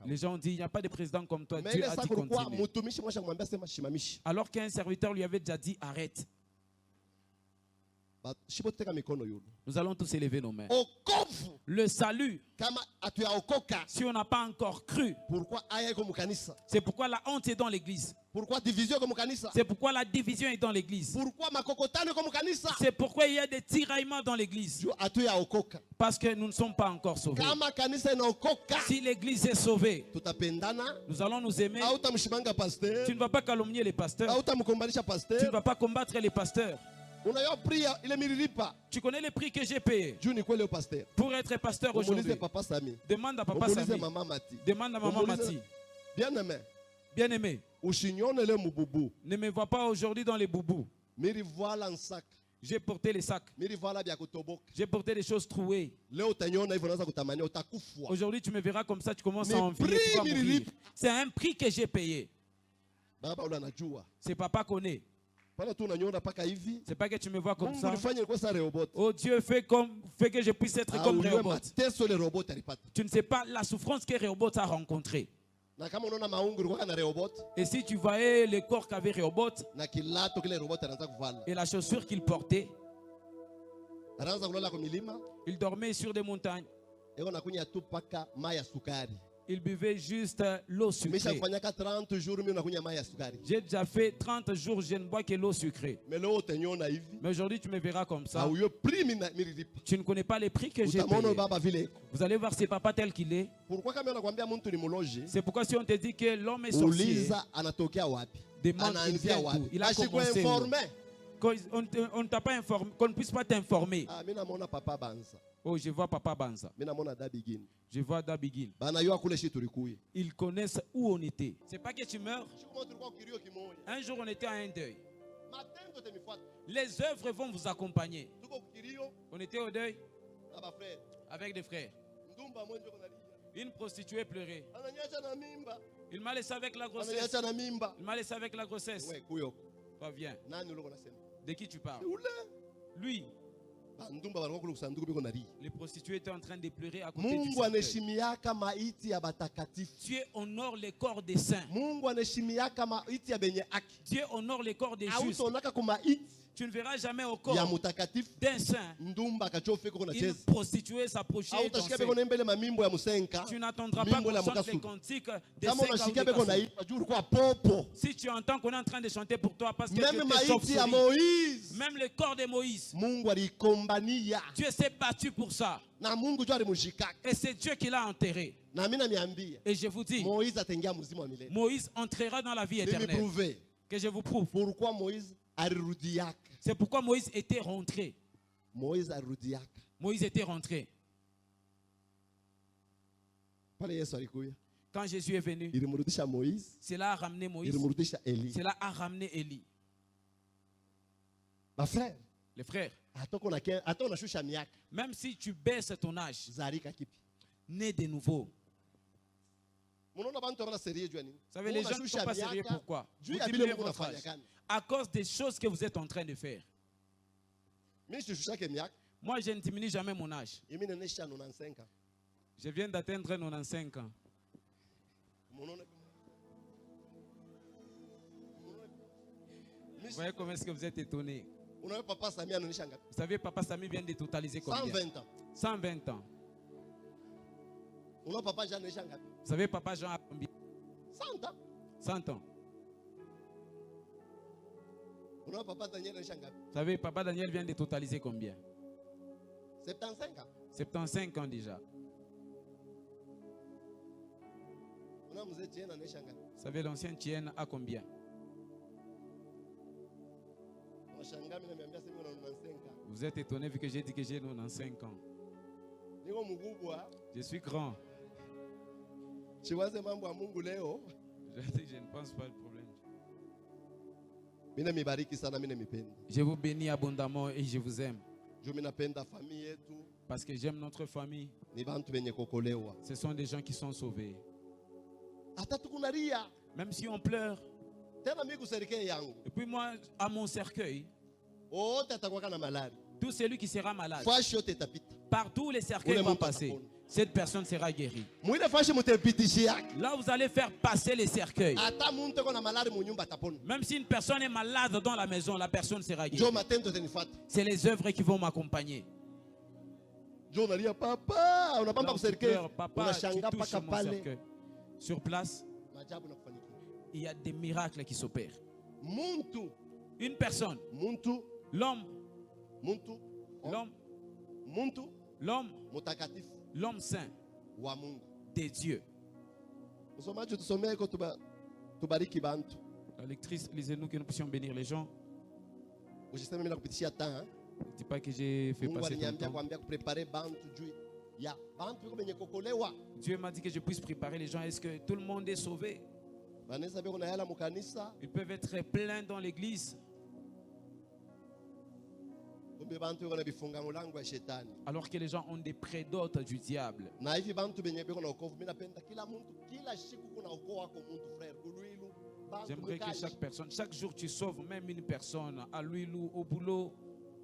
Les gens ont dit, il n'y a pas de président comme toi. Dieu a dit continue. Alors qu'un serviteur lui avait déjà dit, arrête. Nous allons tous élever nos mains. Le salut, si on n'a pas encore cru, c'est pourquoi la honte est dans l'église. C'est pourquoi la division est dans l'église. C'est pourquoi il y a des tiraillements dans l'église. Parce que nous ne sommes pas encore sauvés. Si l'église est sauvée, nous allons nous aimer. Tu ne vas pas calomnier les pasteurs. Tu ne vas pas combattre les pasteurs. Tu connais les prix que j'ai payés pour être pasteur aujourd'hui. Demande à Papa Sami. Demande à Maman Mati. Bien-aimé, ne me vois pas aujourd'hui dans les boubous. J'ai porté les sacs. J'ai porté des choses trouées. Aujourd'hui, tu me verras comme ça, tu commences à envier, tu vas mourir. C'est un prix que j'ai payé. C'est papa connaît. C'est pas que tu me vois comme ça. Oh Dieu, fais que je puisse être comme Rehoboth. Tu ne sais pas la souffrance que Rehoboth a rencontrée. Et si tu voyais le corps qu'avait Rehoboth et la chaussure qu'il portait, il dormait sur des montagnes. Il buvait juste l'eau sucrée. J'ai déjà fait 30 jours, je ne bois que l'eau sucrée. Mais aujourd'hui, tu me verras comme ça. Tu ne connais pas les prix que j'ai payés. Vous allez voir ce papa tel qu'il est. C'est pourquoi si on te dit que l'homme est sorcier, demande il vient d'où. Il a commencé où? On ne t'a pas informé, qu'on ne puisse pas t'informer. Oh, je vois Papa Banza. Je vois Dabigin. Ils connaissent où on était. C'est pas que tu meurs. Un jour, on était à un deuil. Les œuvres vont vous accompagner. On était au deuil avec des frères. Une prostituée pleurait. Il m'a laissé avec la grossesse. Il m'a laissé avec la grossesse. Toi, viens. De qui tu parles? Lui. Les prostituées étaient en train de pleurer à côté du cercueil. Dieu honore les corps des saints. Dieu honore les corps des justes. Tu ne verras jamais au corps d'un saint une prostituée s'approcher et danser. Tu n'attendras pas qu'on chante les cantiques des saints. Si tu entends qu'on est en train de chanter pour toi parce que tu es chauve-souris, même le corps de Moïse, Dieu s'est battu pour ça. Et c'est Dieu qui l'a enterré. Et je vous dis, Moïse entrera dans la vie éternelle. Que je vous prouve. Pourquoi Moïse? C'est pourquoi Moïse était rentré. Moïse était rentré. Quand Jésus est venu, cela a ramené Moïse. Cela a ramené Élie. Les frères, même si tu baisses ton âge, né de nouveau. Vous savez, les gens ne sont pas sérieux. Pourquoi? Vous diminuez votre âge à cause des choses que vous êtes en train de faire. Moi, je ne diminue jamais mon âge. Je viens d'atteindre 95 ans. Vous voyez comment est-ce que vous êtes étonné? Vous savez, Papa Sami vient de totaliser combien? 120 ans. 120 ans. Vous savez, Papa Jean a combien? 100 ans. 100 ans. Vous savez, Papa Daniel vient de totaliser combien? 75 ans. 75 ans déjà. Vous savez, l'ancien Tien a combien? Vous êtes étonné vu que j'ai dit que j'ai 95 ans. Je suis grand. Je ne pense pas le problème. Je vous bénis abondamment et je vous aime. Parce que j'aime notre famille. Ce sont des gens qui sont sauvés. Même si on pleure. Et puis moi, à mon cercueil, tout celui qui sera malade, partout les cercueils vont passer, cette personne sera guérie. Là, vous allez faire passer les cercueils. Même si une personne est malade dans la maison, la personne sera guérie. C'est les œuvres qui vont m'accompagner. Papa, tu touches mon cercueil. Sur place, il y a des miracles qui s'opèrent. Une personne, l'homme, l'homme saint des dieux. Lectrice, lisez-nous que nous puissions bénir les gens. Ne dis pas que j'ai fait passer ton temps. Dieu m'a dit que je puisse préparer les gens. Est-ce que tout le monde est sauvé? Ils peuvent être pleins dans l'église. Alors que les gens ont des prédotes du diable. J'aimerais que chaque personne, chaque jour tu sauves même une personne, à l'huile ou au boulot.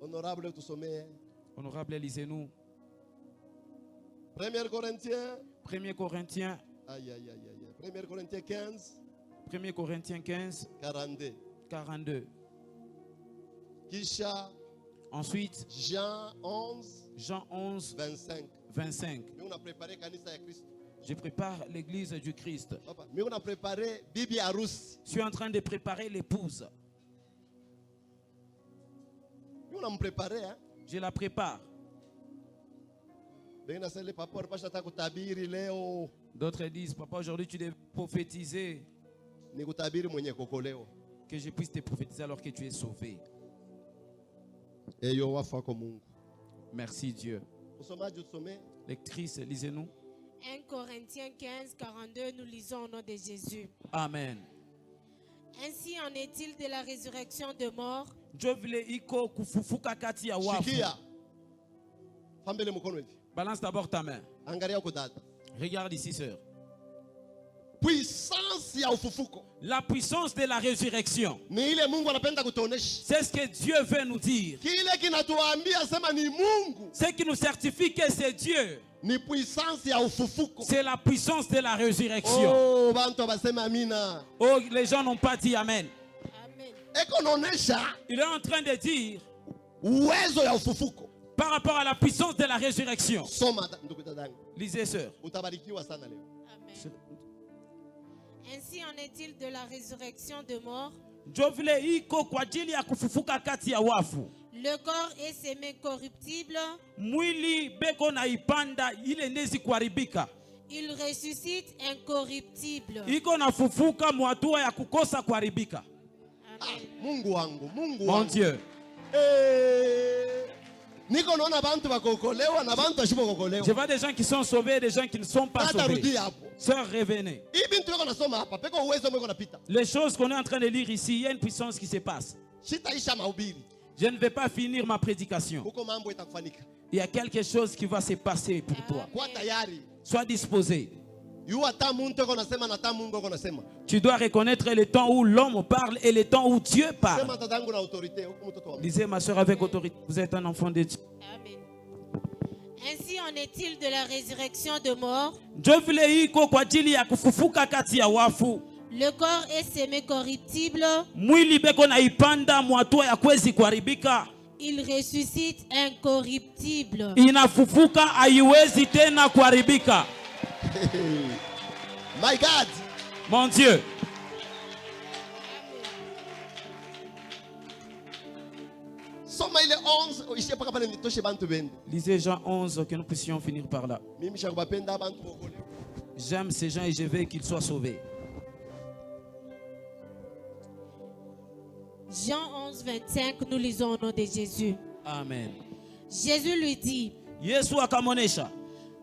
Honorable, tout sommet. Honorable, lisez-nous. 1 Corinthiens. 1 Corinthiens. Aïe, aïe, aïe, aïe. 1 Corinthiens 15. 1 Corinthiens 15. 42. 42. Kisha. Ensuite, Jean 11. Jean 11. 25. 25. On a préparé Kanisa ya Christ. Je prépare l'église du Christ. Mais on a préparé Bibi Arus. Je suis en train de préparer l'épouse. On a me préparé, hein? Je la prépare. D'autres disent, papa, aujourd'hui tu devais prophétiser. Que je puisse te prophétiser alors que tu es sauvé. Merci Dieu. Lectrice, lisez-nous. 1 Corinthiens 15, 42, nous lisons au nom de Jésus. Amen. Ainsi en est-il de la résurrection de mort? Balance d'abord ta main. Regarde ici, sœur. La puissance de la résurrection. C'est ce que Dieu veut nous dire. Ce qui nous certifie que c'est Dieu. C'est la puissance de la résurrection. Oh, les gens n'ont pas dit Amen. Amen. Il est en train de dire par rapport à la puissance de la résurrection. Lisez, sœur. Amen. Ainsi en est-il de la résurrection de mort? Le corps est semi-corruptible. Il ressuscite incorruptible. Amen. Mon Dieu. Je vois des gens qui sont sauvés et des gens qui ne sont pas sauvés. Sœur, revenez. Les choses qu'on est en train de lire ici, il y a une puissance qui se passe. Je ne vais pas finir ma prédication. Il y a quelque chose qui va se passer pour toi. Sois disposé. Tu dois reconnaître le temps où l'homme parle et le temps où Dieu parle. Lisez, ma soeur, avec autorité. Vous êtes un enfant de Dieu. Amen. Ainsi en est-il de la résurrection de mort? Le corps est semi-corruptible. Il ressuscite incorruptible. My God. Mon Dieu. Lisez Jean 11, que nous puissions finir par là. J'aime ces gens et je veux qu'ils soient sauvés. Jean 11, 25, nous lisons au nom de Jésus. Amen. Jésus lui dit, Yesu akamonesha,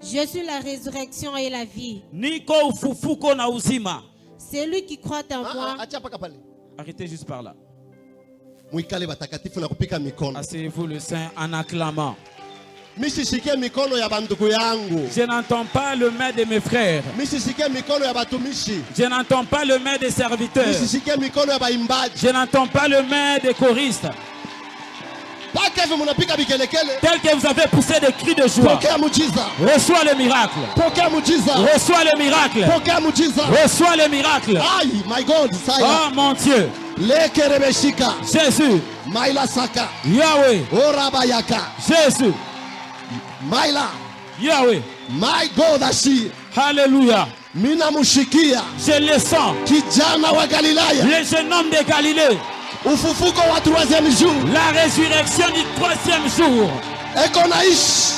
je suis la résurrection et la vie. Niko ufufuko na uzima. Celui qui croit en moi. Arrêtez juste par là. Asseyez-vous le sein en acclamant. Je n'entends pas le main de mes frères. Je n'entends pas le main des serviteurs. Je n'entends pas le main des choristes. Tel que vous avez poussé des cris de joie. Reçois le miracle. Reçois le miracle. Reçois le miracle. Oh mon Dieu. Jésus. Yahweh. Jésus. Yahweh. My God, Alléluia. Je le sens. Le jeune homme de Galilée. La résurrection du 3e jour.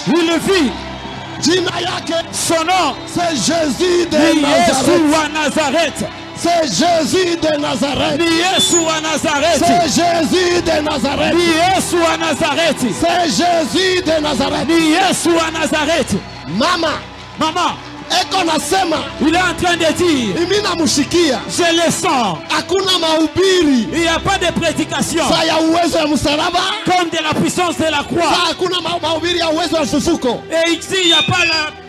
Il vit. Son nom, c'est Jésus de Nazareth. C'est Jésus de Nazareth. C'est Jésus de Nazareth. C'est Jésus de Nazareth. Maman. Il est en train de dire, je le sens. Il n'y a pas de prédication comme de la puissance de la croix. Et ici, il n'y a pas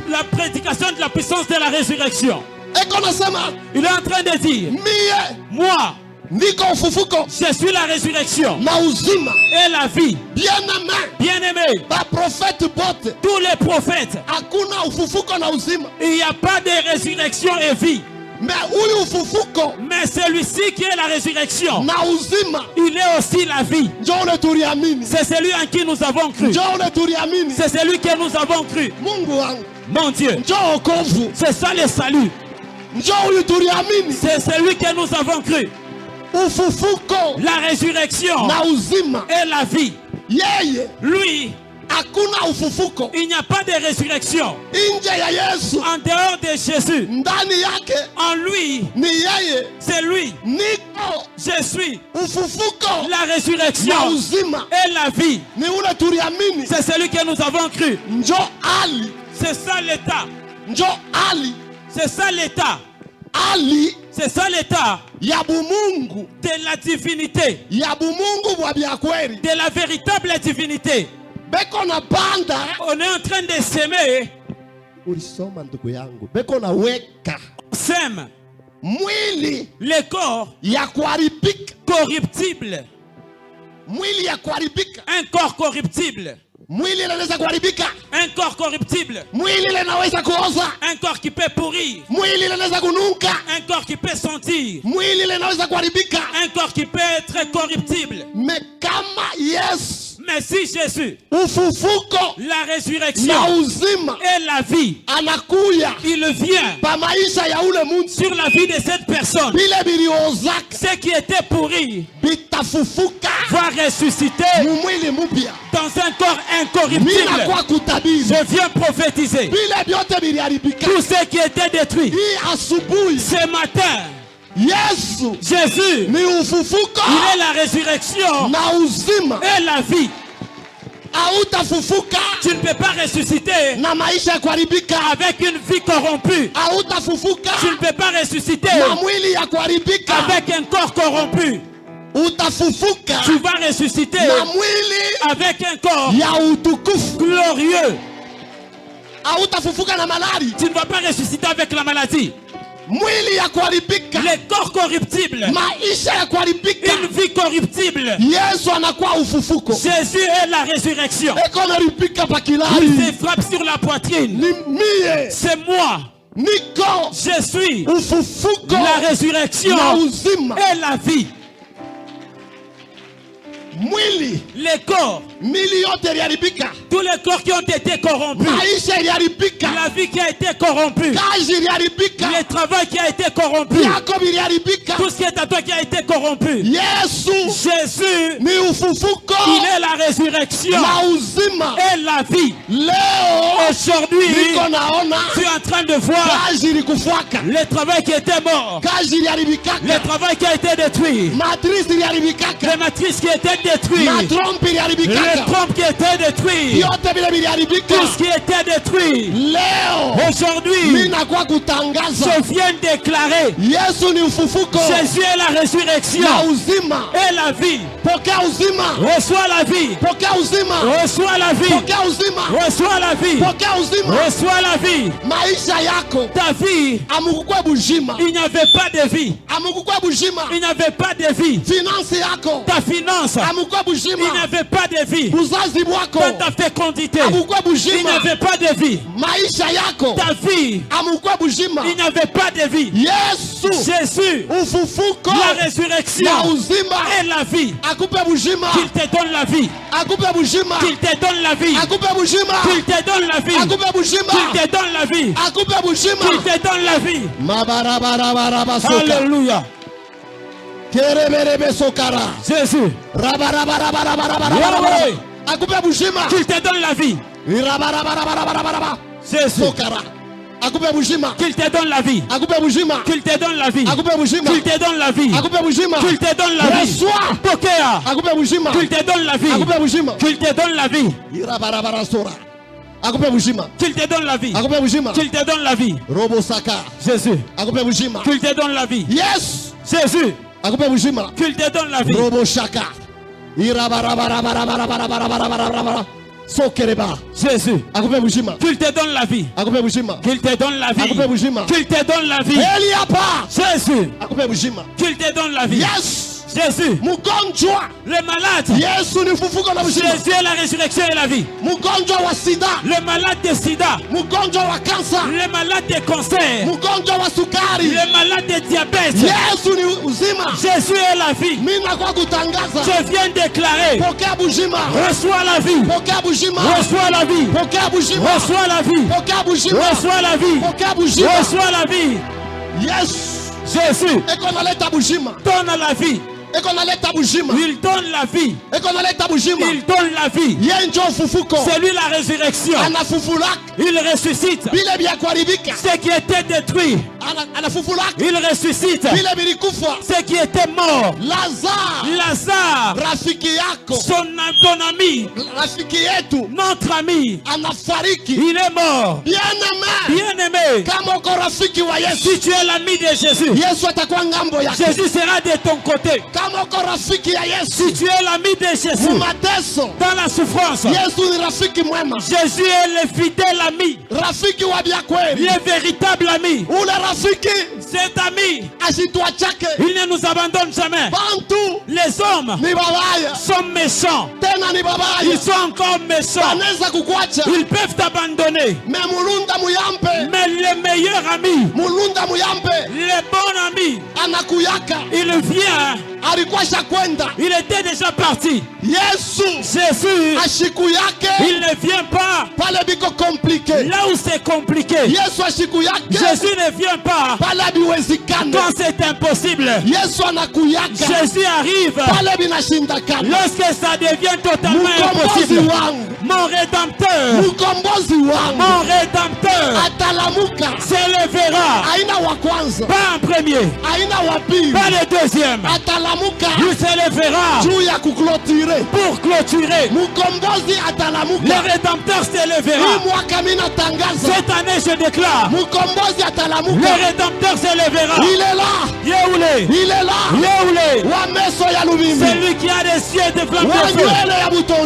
la prédication de la puissance de la résurrection. Il est en train de dire, moi, je suis la résurrection et la vie. Bien-aimé, tous les prophètes, il n'y a pas de résurrection et vie. Mais celui-ci qui est la résurrection, il est aussi la vie. C'est celui en qui nous avons cru. C'est celui que nous avons cru. Mon Dieu, c'est ça le salut. C'est celui que nous avons cru. La résurrection et la vie. Lui, il n'y a pas de résurrection en dehors de Jésus. En lui, c'est lui. Je suis la résurrection et la vie. C'est celui que nous avons cru. C'est ça l'état. C'est ça l'état. C'est ça l'état de la divinité, de la véritable divinité. On est en train de s'aimer. On s'aime. Le corps corruptible. Un corps corruptible. Un corps corruptible. Un corps qui peut pourrir. Un corps qui peut sentir. Un corps qui peut être corruptible. Mais si Jésus, la résurrection et la vie, il vient sur la vie de cette personne. Ce qui était pourri va ressusciter dans un corps incorruptible. Je viens prophétiser. Tout ce qui était détruit ce matin, Jésus, il est la résurrection et la vie. Tu ne peux pas ressusciter avec une vie corrompue. Tu ne peux pas ressusciter avec un corps corrompu. Tu vas ressusciter avec un corps glorieux. Tu ne vas pas ressusciter avec la maladie. Le corps corruptible, une vie corruptible. Jésus est la résurrection. Il se frappe sur la poitrine. C'est moi. Je suis la résurrection et la vie. Les corps, tous les corps qui ont été corrompus, la vie qui a été corrompue, le travail qui a été corrompu, tout ce qui est à toi qui a été corrompu. Jésus, il est la résurrection et la vie. Aujourd'hui, tu es en train de voir le travail qui était mort, le travail qui a été détruit, les matrices qui étaient détruites, les trompes qui étaient détruites, tout ce qui était détruit. Aujourd'hui, je viens déclarer, Jésus est la résurrection et la vie. Reçois la vie. Reçois la vie. Reçois la vie. Reçois la vie. Ta vie, il n'y avait pas de vie. Il n'y avait pas de vie. Ta finance, il n'y avait pas de vie. Dans ta fécondité, il n'y avait pas de vie. Ta vie, il n'y avait pas de vie. Jésus, la résurrection et la vie, qu'il te donne la vie, qu'il te donne la vie, qu'il te donne la vie, qu'il te donne la vie, qu'il te donne la vie. Alléluia. Jésus, qu'il te donne la vie. Jésus, qu'il te donne la vie. Qu'il te donne la vie. Qu'il te donne la vie. Qu'il te donne la vie. Pokea. Qu'il te donne la vie. Qu'il te donne la vie. Qu'il te donne la vie. Qu'il te donne la vie. Jésus. Qu'il te donne la vie. Yes. Jésus. Qu'il te donne la vie. Jésus. Qu'il te donne la vie. Qu'il te donne la vie. Qu'il te donne la vie. Jésus. Qu'il te donne la vie. Yes. Jésus. Le malade. Jésus est la résurrection et la vie. Le malade de sida. Le malade de cancer. Le malade de diabète. Jésus est la vie. Je viens déclarer. Reçois la vie. Reçois la vie. Reçois la vie. Reçois la vie. Reçois la vie. Yes. Jésus. Donne la vie. Il donne la vie. Il donne la vie. C'est lui la résurrection. Il ressuscite. Ce qui était détruit. Il ressuscite. Ce qui était mort. Lazare. Ton ami. Notre ami. Il est mort. Bien-aimé. Si tu es l'ami de Jésus, Jésus sera de ton côté. Si tu es l'ami de Jésus dans la souffrance, Jésus est le fidèle ami, le véritable ami. Cet ami, il ne nous abandonne jamais. Les hommes sont méchants. Ils sont encore méchants. Ils peuvent t'abandonner. Mais le meilleur ami, le bon ami, il vient. Il était déjà parti. Jésus, il ne vient pas là où c'est compliqué. Jésus ne vient pas quand c'est impossible. Jésus arrive lorsque ça devient totalement impossible. Mon rédempteur s'élèvera. Pas en premier, pas le deuxième. Il s'élèvera pour clôturer. Le rédempteur s'élèvera. Cette année je déclare, le rédempteur s'élèvera. Il est là. Il est là. C'est lui qui a des yeux de flamme de feu.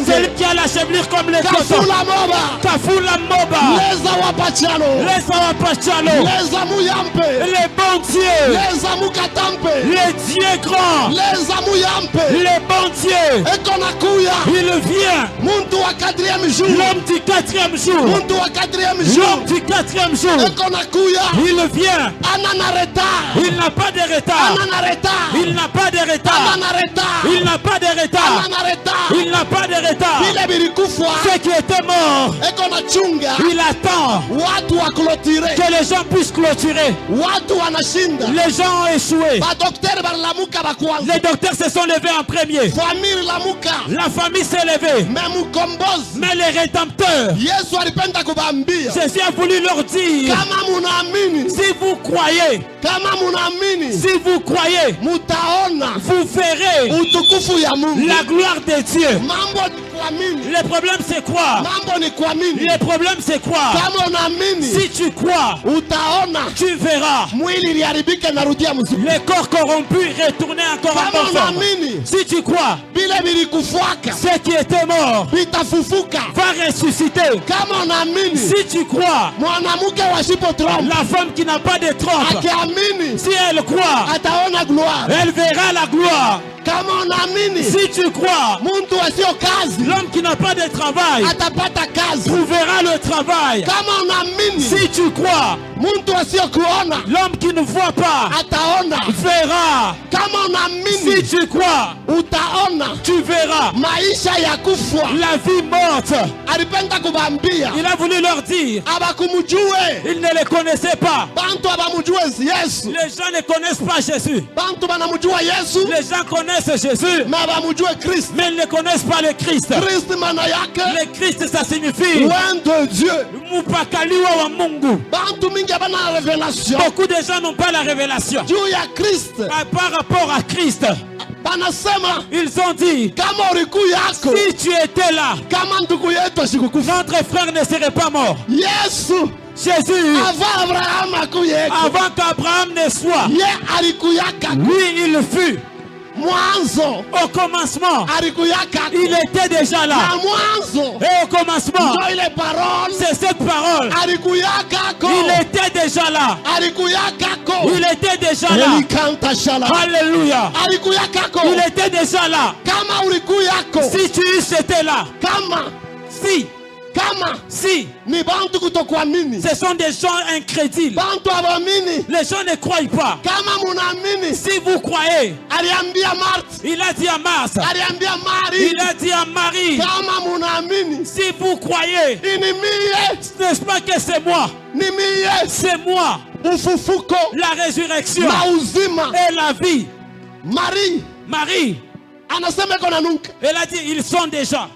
C'est lui qui a la chevelure comme les coton. Kafula Moba. Les Awapachalo. Les bons dieux. Les dieux grands. Les bons dieux. Il vient. L'homme du quatrième jour. L'homme du quatrième jour. Il vient. Il n'a pas de retard. Il n'a pas de retard. Il n'a pas de retard. Il n'a pas de retard. Ce qui était mort, il attend que les gens puissent clôturer. Les gens ont échoué. Les docteurs se sont levés en premier. La famille s'est levée. Mais les rédempteurs, Jésus a voulu leur dire, si vous croyez, vous verrez la gloire de Dieu. Le problème c'est quoi? Le problème c'est quoi? Si tu crois, tu verras les corps corrompus retourner encore en bonne forme. Si tu crois, ce qui était mort va ressusciter. Si tu crois, la femme qui n'a pas de trompe, si elle croit, elle verra la gloire. Si tu crois, l'homme qui n'a pas de travail trouvera le travail. Si tu crois, l'homme qui ne voit pas verra. Si tu crois, tu verras la vie morte. Il a voulu leur dire, ils ne les connaissaient pas. Les gens ne connaissent pas Jésus. Les gens connaissent Jésus, mais ils ne connaissent pas le Christ. Le Christ, ça signifie Mupakaliwa wa Mungu. Beaucoup de gens n'ont pas la révélation par rapport à Christ. Ils ont dit, si tu étais là, notre frère ne serait pas mort. Jésus, avant qu'Abraham ne soit, lui il fut. Au commencement, il était déjà là. Et au commencement, c'est cette parole. Il était déjà là. Il était déjà là. Alléluia. Il était déjà là. Si tu étais là. Si ce sont des gens incrédules, les gens ne croient pas. Si vous croyez, il a dit à Marthe, il a dit à Marie, si vous croyez, n'est-ce pas que c'est moi? C'est moi, la résurrection et la vie. Marie, elle a dit, ils sont déjà.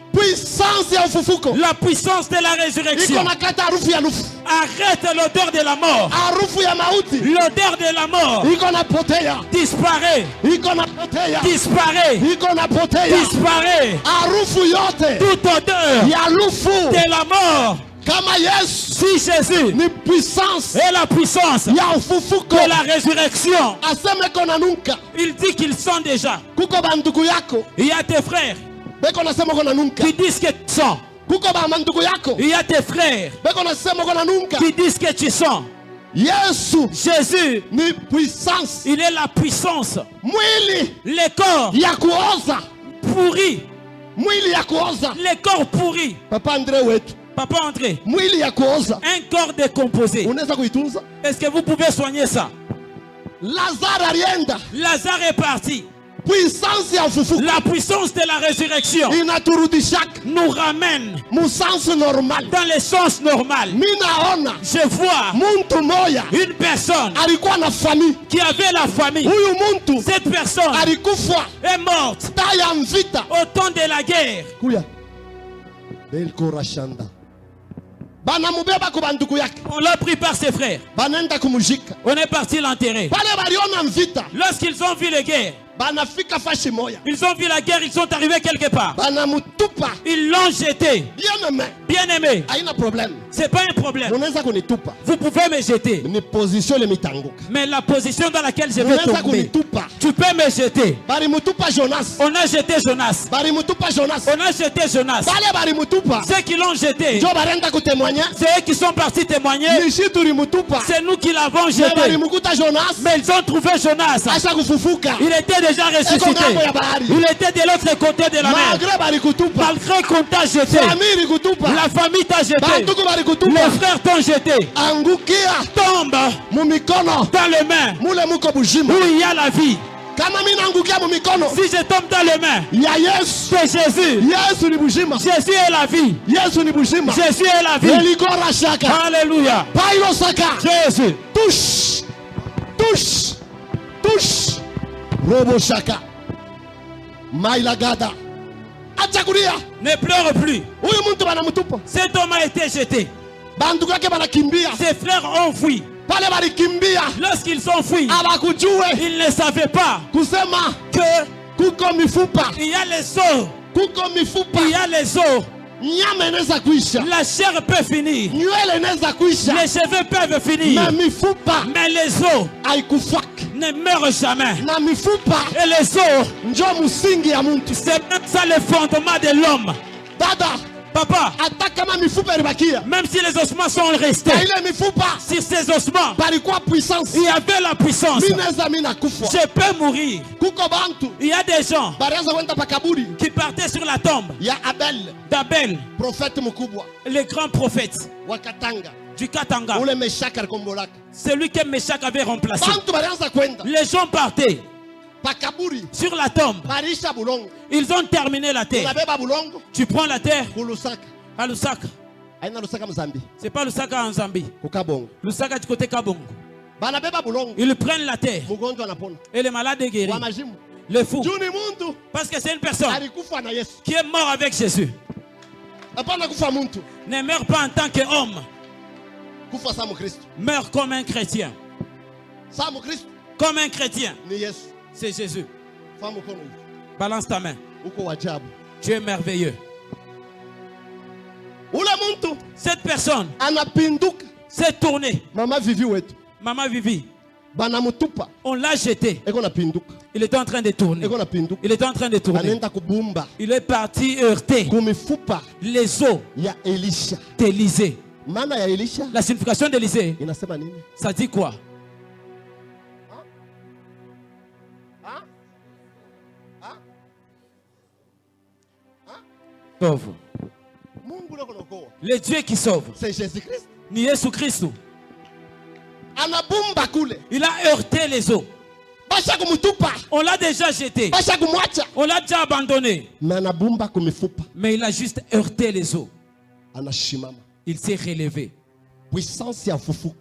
La puissance de la résurrection. Arrête l'odeur de la mort. L'odeur de la mort disparaît. Disparaît. Disparaît. Toute odeur de la mort. Si Jésus est la puissance de la résurrection, il dit qu'ils sont déjà. Il y a tes frères qui disent que tu sens. Il y a tes frères qui disent que tu sens. Jésus, il est la puissance. Les corps pourris. Les corps pourris. Papa André, un corps décomposé. Est-ce que vous pouvez soigner ça? Lazare est parti. La puissance de la résurrection nous ramène dans le sens normal. Je vois une personne qui avait la famille. Cette personne est morte au temps de la guerre. On l'a pris par ses frères. On est parti l'enterrer. Lorsqu'ils ont vu les guerres, ils ont vu la guerre, ils sont arrivés quelque part. Ils l'ont jeté. Bien aimé. C'est pas un problème. Vous pouvez me jeter. Mais la position dans laquelle je vais tomber, tu peux me jeter. On a jeté Jonas. On a jeté Jonas. Ceux qui l'ont jeté, c'est eux qui sont partis témoigner. C'est nous qui l'avons jeté. Mais ils ont trouvé Jonas. Il était déjà ressuscité. Il était de l'autre côté de la mer. Malgré qu'on t'a jeté, la famille t'a jeté, les frères t'ont jeté. Tombe dans les mains où il y a la vie. Si je tombe dans les mains, c'est Jésus. Jésus est la vie. Jésus est la vie. Alléluia. Jésus. Touche. Robo Shaka. Mailagada. Ne pleure plus. Cet homme a été jeté. Ses frères ont fui. Lorsqu'ils ont fui, ils ne savaient pas que il y a les os. Il y a les os. La chair peut finir. Les cheveux peuvent finir. Mais les os ne meurent jamais. Et les os, c'est même ça le fondement de l'homme. Papa, même si les ossements sont restés, sur ces ossements, il y avait la puissance. Je peux mourir. Il y a des gens qui partaient sur la tombe d'Abel, le grand prophète du Katanga, celui que Meshach avait remplacé. Les gens partaient sur la tombe. Ils ont terminé la terre. Tu prends la terre à Lusaka. C'est pas Lusaka en Zambie. Lusaka du côté Kabongo. Ils prennent la terre. Et les malades guéris. Le fou. Parce que c'est une personne qui est mort avec Jésus. Ne meurt pas en tant qu'homme. Meurt comme un chrétien. Comme un chrétien. C'est Jésus. Balance ta main. Tu es merveilleux. Cette personne s'est tournée. Maman Vivi. On l'a jeté. Il était en train de tourner. Il était en train de tourner. Il est parti heurter les os d'Élisée. La signification d'Élisée, ça dit quoi? Sauve. Le Dieu qui sauve, c'est Jésus-Christ. Ni Jésus-Christ. Il a heurté les os. On l'a déjà jeté. On l'a déjà abandonné. Mais il a juste heurté les os. Il s'est relevé.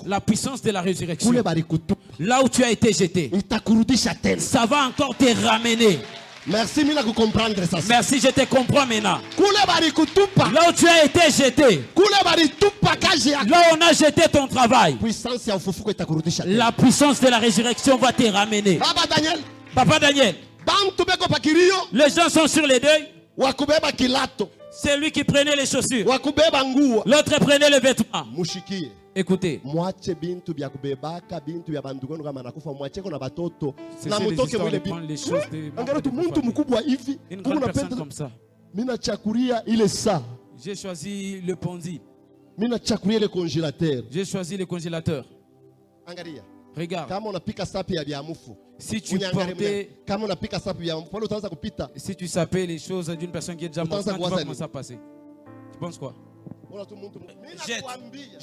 La puissance de la résurrection. Là où tu as été jeté, ça va encore te ramener. Merci, comprendre ça. Merci, je te comprends maintenant. Là où tu as été jeté, là où on a jeté ton travail, la puissance de la résurrection va te ramener. Papa Daniel, les gens sont sur les deuils. C'est lui qui prenait les chaussures. L'autre prenait les vêtements. Écoutez. C'est les histoires de prendre les choses de une grande personne comme ça. J'ai choisi le ponzi. J'ai choisi le congélateur. Regarde. Si tu portais, si tu sapais les choses d'une personne qui est déjà morte, comment ça va passer? Tu penses quoi?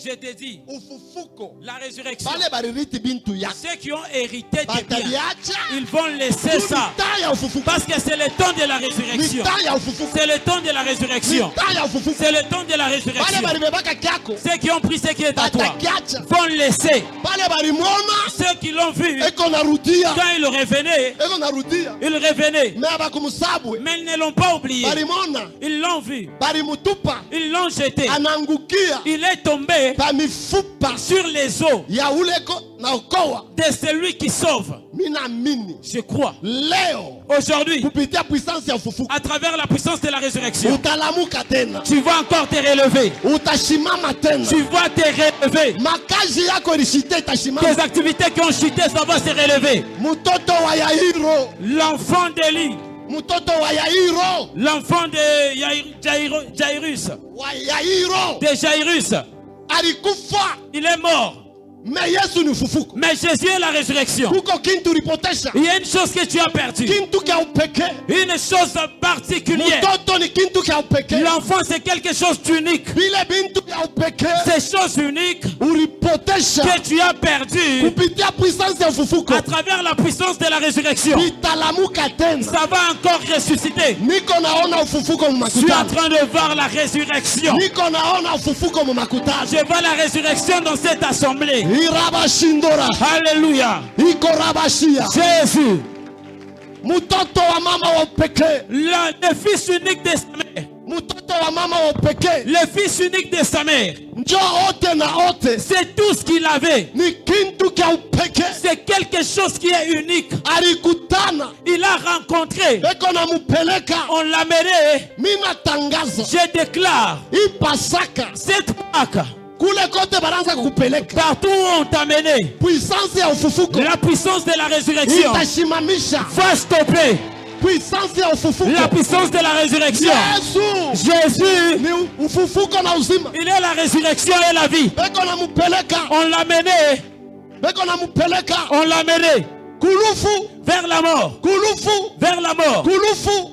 Je te dis, la résurrection, ceux qui ont hérité des biens, ils vont laisser ça. Parce que c'est le temps de la résurrection. C'est le temps de la résurrection. C'est le temps de la résurrection. Ceux qui ont pris ce qui est à toi vont laisser. Ceux qui l'ont vu, quand ils revenaient, mais ils ne l'ont pas oublié. Ils l'ont vu. Ils l'ont jeté. Il est tombé sur les os de celui qui sauve. Je crois. Aujourd'hui, à travers la puissance de la résurrection, tu vas encore te relever. Tu vas te relever. Tes activités qui ont chuté, ça va se relever. L'enfant d'Élie, l'enfant de Jairus, il est mort. Mais Jésus est la résurrection. Il y a une chose que tu as perdue. Une chose particulière. L'enfant, c'est quelque chose d'unique. Ces choses uniques que tu as perdues à travers la puissance de la résurrection, ça va encore ressusciter. Je suis en train de voir la résurrection. Je vois la résurrection dans cette assemblée. Alléluia. Jésus, le fils unique de sa mère. Le fils unique de sa mère. C'est tout ce qu'il avait. C'est quelque chose qui est unique. Il a rencontré. On l'a mené. Je déclare cette Pâques, partout où on t'a mené, la puissance de la résurrection va stopper. La puissance de la résurrection. Jésus, il est la résurrection et la vie. On l'a mené. On l'a mené vers la mort. Vers la mort.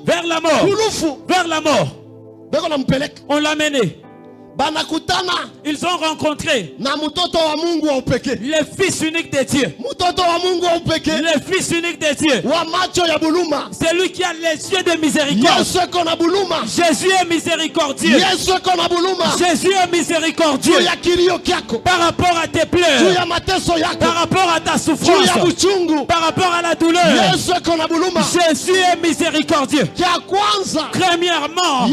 Vers la mort. Vers la mort. On l'a mené. Ils ont rencontré le fils unique de Dieu. Le fils unique de Dieu. C'est lui qui a les yeux de miséricorde. Jésus est miséricordieux. Jésus est miséricordieux. Par rapport à tes pleurs, par rapport à ta souffrance, par rapport à la douleur, Jésus est miséricordieux. Premièrement,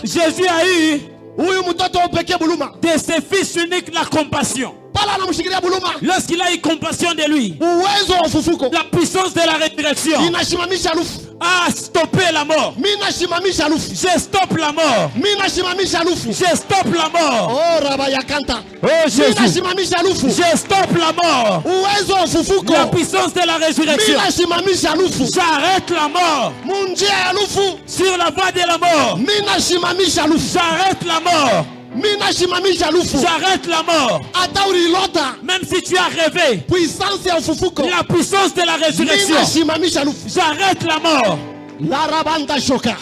Jésus a eu de ses fils uniques la compassion. Lorsqu'il a eu compassion de lui, la puissance puissance de la résurrection a stoppé la mort. Je stoppe la mort. Je stoppe la mort. Oh Jésus. Je stoppe la mort. La puissance de la résurrection. J'arrête la mort. Sur la voie de la mort. J'arrête la mort. J'arrête la mort. Même si tu as rêvé la puissance de la résurrection, j'arrête la mort.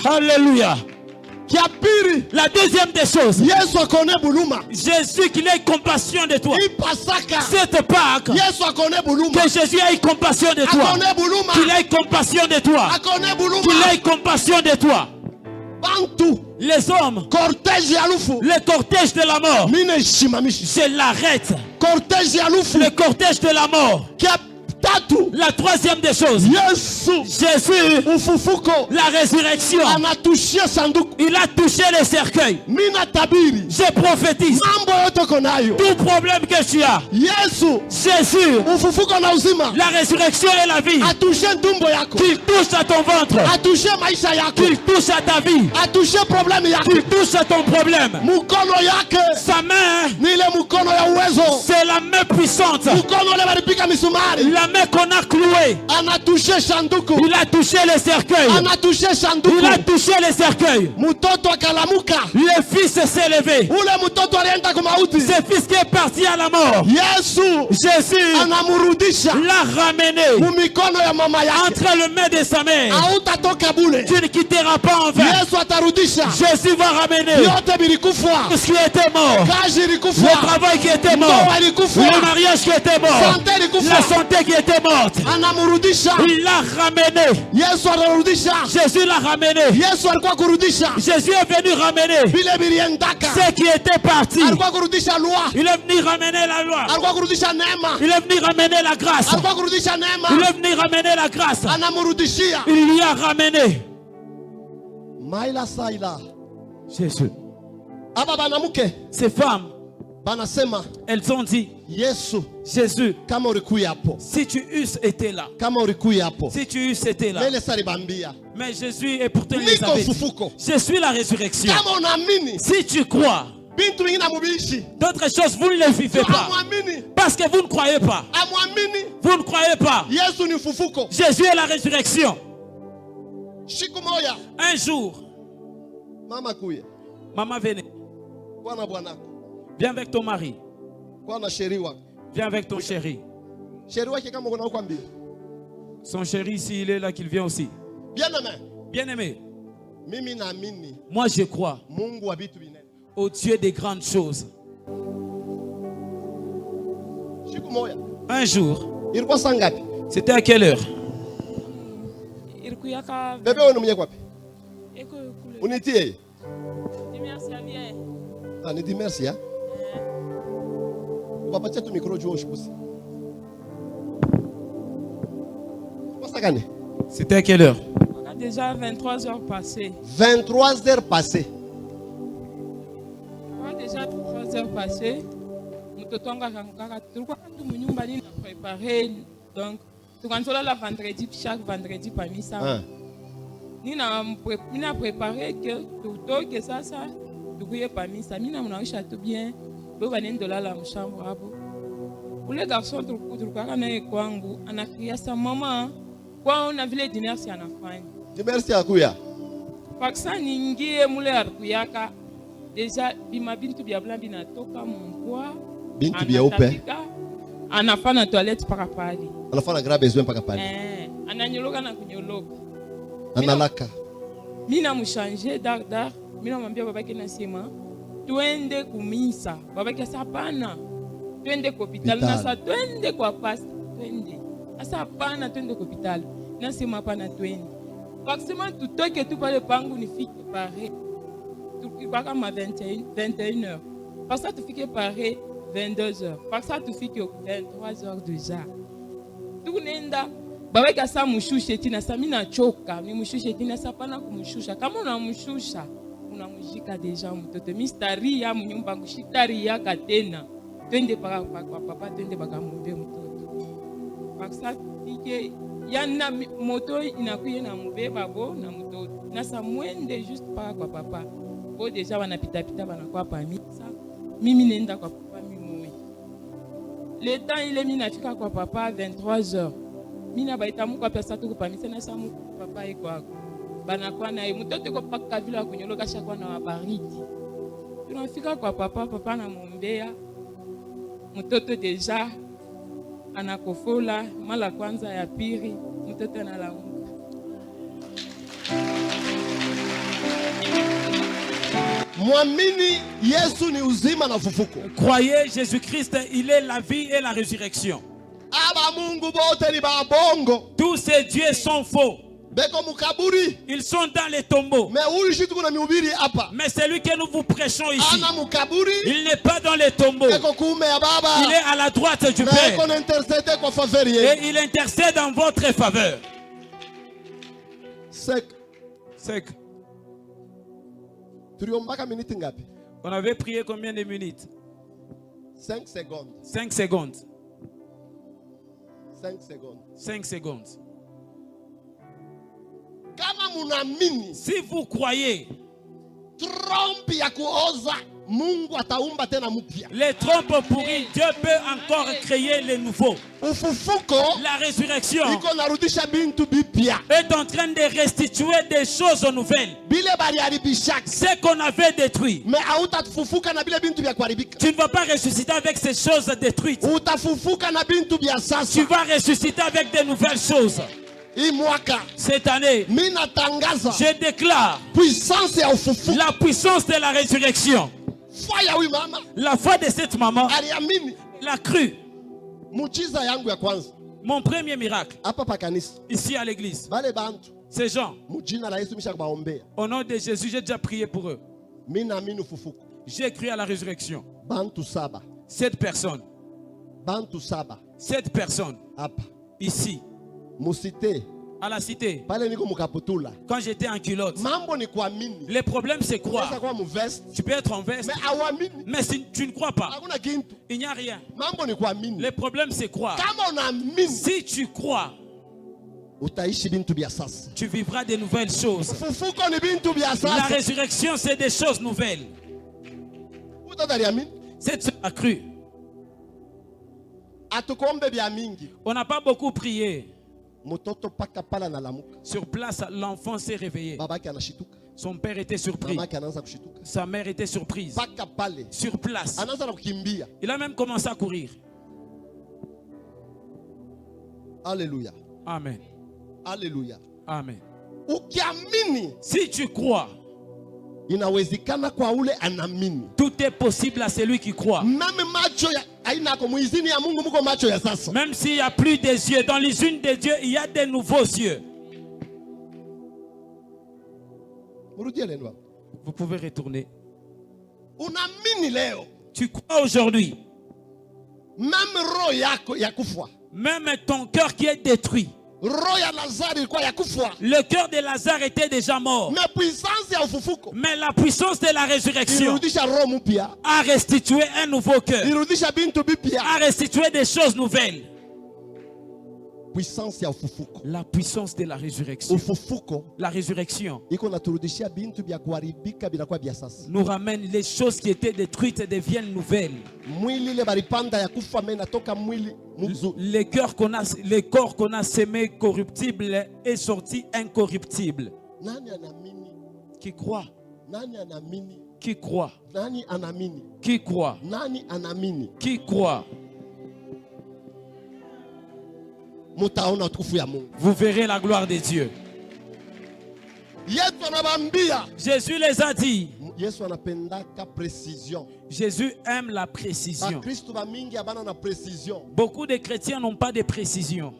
Alléluia. La deuxième des choses, Jésus qu'il ait compassion de toi. Cette Pâque, que Jésus ait compassion de toi. Qu'il ait compassion de toi. Qu'il ait compassion de toi. Les hommes, le cortège de la mort, je l'arrête. Le cortège de la mort. La troisième des choses, Jésus, la résurrection, il a touché le cercueil. Je prophétise tout problème que tu as. Jésus, la résurrection et la vie, qu'il touche à ton ventre, qu'il touche à ta vie, qu'il touche à ton problème. Sa main, c'est la main puissante. La main qu'on a clouée. Il a touché le cercueil. Il a touché le cercueil. Le fils s'est levé. Ce fils qui est parti à la mort, Jésus l'a ramené entre les mains de sa mère. Tu ne quitteras pas en vain. Jésus va ramener tout ce qui était mort. Le travail qui était mort. Le mariage qui était mort. La santé qui était morte. Il l'a ramené. Jésus l'a ramené. Jésus est venu ramener ce qui était parti. Il est venu ramener la loi. Il est venu ramener la grâce. Il est venu ramener la grâce. Il lui a ramené. Jésus. Ces femmes, elles ont dit, Jésus, si tu eusses été là, si tu eusses été là, mais Jésus est pourtant les avait dit, je suis la résurrection. Si tu crois, d'autres choses vous ne les vivez pas, parce que vous ne croyez pas. Vous ne croyez pas. Jésus est la résurrection. Un jour, maman venez. Viens avec ton mari. Viens avec ton chéri. Son chéri, ici, il est là, qu'il vient aussi. Bien-aimé. Moi, je crois au Dieu des grandes choses. Un jour, c'était à quelle heure? Merci. C'était à quelle heure? Déjà 23 heures passées. 23 heures passées. Déjà 3 heures passées. Nous préparé. Donc, nous avons vendredi, chaque vendredi parmi ça. Nous avons préparé que tout que ça. Nous avons parmi ça. Nous avons château bien. Nous avons la chambre. Pour les garçons, on a crié à sa maman. Quand on a vu les dîners, c'est en Afrique. Merci à Kouya. Parce que ningi moule arkuyaka déjà bima bintu bia blanc bina toka mon poids. Bintu bia ope. Ana fa na toilette parapali. Ana fa na grand besoin parapali. Ana nyoloka na kunyoloka. Ana laka. Mina mu changer dar mina mwambia babaki na sema twende kumisa. Babaki sapana. Twende kwa hospital na sa twende kwa pasta. Twende. Asa pana twende kwa hospital. Na sema pana twende. Forcément, tout ce que tu parles pas, on est pareil. Tu parles comme à 21 heures. Parce que tu fais pareil 22 heures. Parce que tu fais 23 heures déjà. Tu connais ça? Baba kasa mushushe tina samina choka ni mushushe tina sapana kumushusha kama unamushusha unamujika deja mtoto mistari ya mnyumba ngushitari ya katena twende paka papa twende baka mumbe mtoto. Parce que ike yana moto inakuye na mubeba bo na mtoto na samwende juste paka kwa papa bo deja wanapita banakuwa pamisa mimi nenda kwa papa mimoi le temps ile mimi nafika kwa papa 23h mina baita mukwa pesa tu kupamisa na samu papa iko banakuwa naye mtoto iko paka vile kunyoloka shakwa na wabaridi tunafika kwa papa na muombea mtoto deja anakofola mala kwanza ya pili mtoto analamuka. Mwamini Yesu ni uzima na ufufuko. Croyez Jésus-Christ, il est la vie et la résurrection. Aba Mungu bote ni babongo. Tous ces dieux sont faux. Beko mukaburi. Ils sont dans les tombeaux. Mais celui que nous vous prêchons ici, ana mukaburi. Il n'est pas dans les tombeaux. Beko kume ya baba. Il est à la droite du Père. Et il intercède en votre faveur. Sec. On avait prié combien de minutes? 5 secondes. 5 secondes. 5 secondes. 5 secondes. Si vous croyez, les trompes pourries, Dieu peut encore créer les nouveaux. La résurrection est en train de restituer des choses nouvelles. Ce qu'on avait détruit, tu ne vas pas ressusciter avec ces choses détruites. Tu vas ressusciter avec de nouvelles choses. Cette année, je déclare la puissance de la résurrection. La foi de cette maman, l'a cru. Mon premier miracle, ici à l'église, ces gens, au nom de Jésus, j'ai déjà prié pour eux. J'ai cru à la résurrection. 7 personnes. 7 personnes. Ici. À la cité, quand j'étais en culotte, le problème c'est croire. Tu peux être en veste, mais si tu ne crois pas, il n'y a rien. Le problème c'est croire. Si tu crois, tu vivras de nouvelles choses. La résurrection, c'est des choses nouvelles. Cette soeur a cru. On n'a pas beaucoup prié. Sur place, l'enfant s'est réveillé. Son père était surpris. Sa mère était surprise. Sur place, il a même commencé à courir. Alléluia. Amen. Alléluia. Amen. Si tu crois, tout est possible à celui qui croit. Même s'il n'y a plus des yeux, dans les unes des dieux, il y a des nouveaux yeux. Vous pouvez retourner. Tu crois aujourd'hui. Même ton cœur qui est détruit. Le cœur de Lazare était déjà mort. Mais la puissance de la résurrection a restitué un nouveau cœur. A restitué des choses nouvelles. La puissance de la résurrection. La résurrection nous ramène les choses qui étaient détruites deviennent nouvelles. Les corps qu'on a semés corruptibles est sorti incorruptible. Qui croit? Qui croit? Qui croit? Qui croit? Vous verrez la gloire de Dieu. Jésus les a dit. Jésus aime la précision. Beaucoup de chrétiens n'ont pas de précision.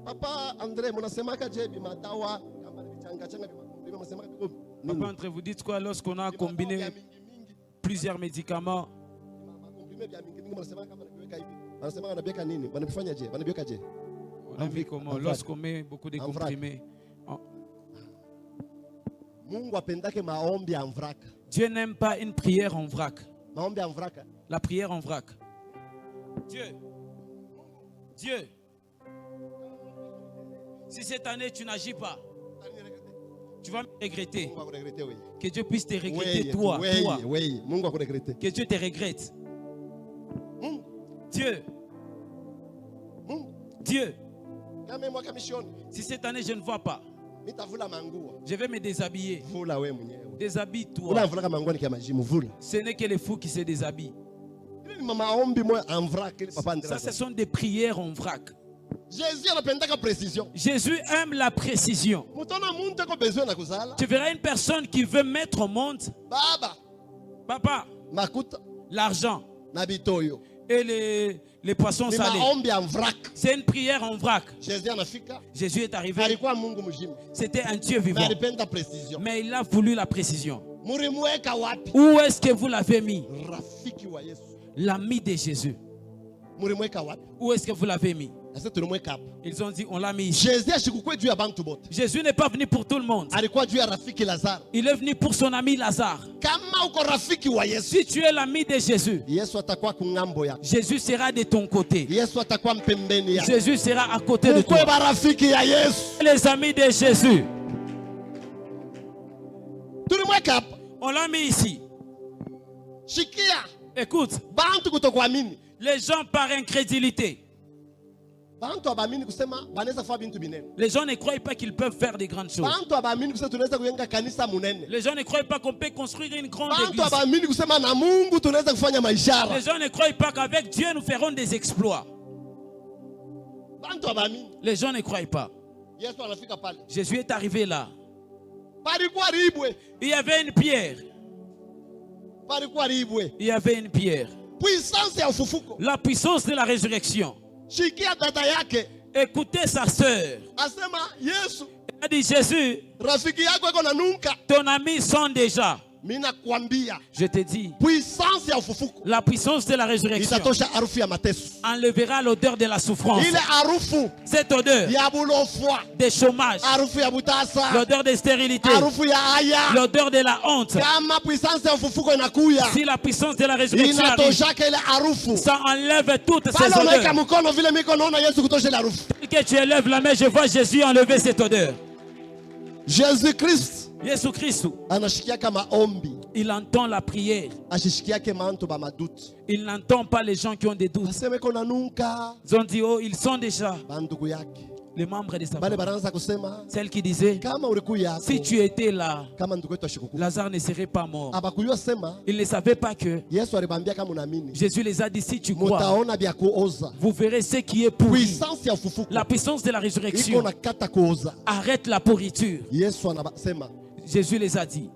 Papa André, vous dites quoi lorsqu'on a combiné plusieurs médicaments? On a vu comment lorsqu'on met beaucoup de comprimés. Dieu n'aime pas une prière en vrac. La prière en vrac. Dieu Si cette année tu n'agis pas, tu vas me regretter. Que Dieu puisse te regretter, toi. Que Dieu te regrette. Dieu. Si cette année je ne vois pas, je vais me déshabiller. Déshabille-toi. Ce n'est que les fous qui se déshabillent. Ça, ce sont des prières en vrac. Jésus aime la précision. Tu verras une personne qui veut mettre au monde papa, l'argent et les poissons salés. C'est une prière en vrac. Jésus est arrivé. C'était un Dieu vivant. Mais il a voulu la précision. Où est-ce que vous l'avez mis? L'ami de Jésus. Où est-ce que vous l'avez mis? Ils ont dit, on l'a mis ici. Jésus n'est pas venu pour tout le monde. Il est venu pour son ami Lazare. Si tu es l'ami de Jésus, Jésus sera de ton côté. Jésus sera à côté de toi. Les amis de Jésus. On l'a mis ici. Écoute, les gens par incrédulité. Les gens ne croient pas qu'ils peuvent faire des grandes choses. Les gens ne croient pas qu'on peut construire une grande église. Les gens ne croient pas qu'avec Dieu nous ferons des exploits. Les gens ne croient pas. Jésus est arrivé là. Il y avait une pierre. Il y avait une pierre. La puissance de la résurrection. Écoutez sa sœur. Elle a dit, Jésus, ton ami sent déjà. Je te dis, la puissance de la résurrection enlèvera l'odeur de la souffrance. Cette odeur de chômage, l'odeur de stérilité, l'odeur de la honte. Si la puissance de la résurrection arrive, ça enlève toutes ces odeurs. Que tu élèves la main, je vois Jésus enlever cette odeur. Jésus-Christ. Il entend la prière. Il n'entend pas les gens qui ont des doutes. Ils ont dit, oh, ils sont déjà les membres de sa famille. Celle qui disait, si tu étais là, Lazare ne serait pas mort. Ils ne savaient pas que Jésus les a dit, si tu crois, vous verrez ce qui est pourri. La puissance de la résurrection arrête la pourriture. Jésus les a dit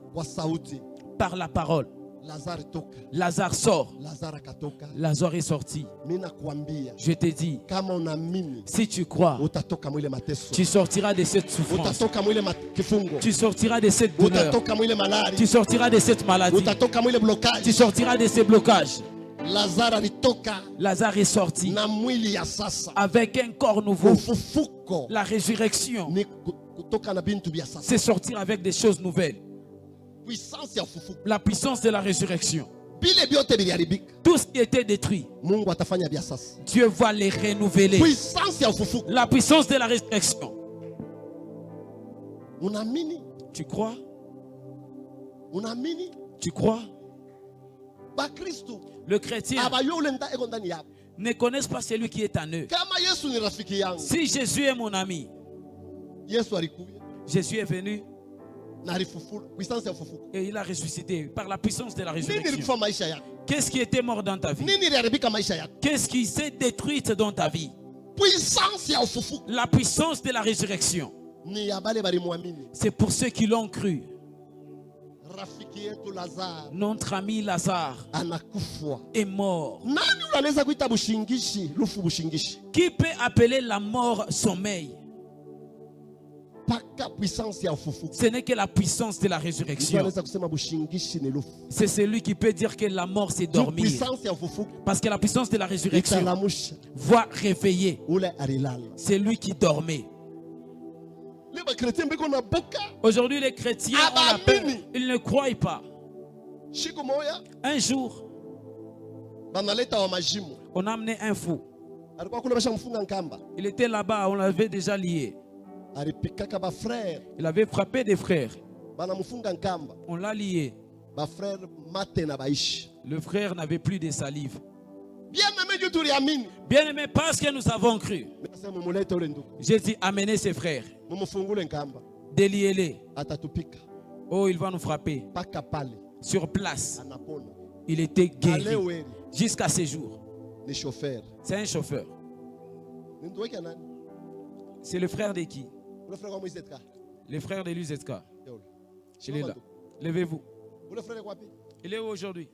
par la parole. Lazare sort. Lazare est sorti. Je te dis, si tu crois, tu sortiras de cette souffrance. Tu sortiras de cette douleur. Tu sortiras de cette maladie. Tu sortiras de ces blocages. Lazare est sorti avec un corps nouveau. La résurrection, c'est sortir avec des choses nouvelles. La puissance de la résurrection. Tout ce qui était détruit, Dieu va les renouveler. La puissance de la résurrection. Tu crois? Tu crois? Le chrétien ne connaît pas celui qui est en eux. Si Jésus est mon ami, Jésus est venu et il a ressuscité par la puissance de la résurrection. Qu'est-ce qui était mort dans ta vie? Qu'est-ce qui s'est détruit dans ta vie? La puissance de la résurrection. C'est pour ceux qui l'ont cru. Notre ami Lazare est mort. Qui peut appeler la mort sommeil? Ce n'est que la puissance de la résurrection. C'est celui qui peut dire que la mort c'est dormir. Parce que la puissance de la résurrection va réveiller celui qui dormait. Aujourd'hui les chrétiens ont la peur. Ils ne croient pas. Un jour, on a amené un fou. Il était là-bas, on l'avait déjà lié. Il avait frappé des frères. On l'a lié. Le frère n'avait plus de salive. Bien aimé, parce que nous avons cru. J'ai dit, amenez ses frères. Déliez-les. Oh, il va nous frapper. Sur place. Il était guéri jusqu'à ce jour. C'est un chauffeur. C'est le frère de qui? Le frère de l'UZK. Il est là. Levez-vous. Il est où aujourd'hui?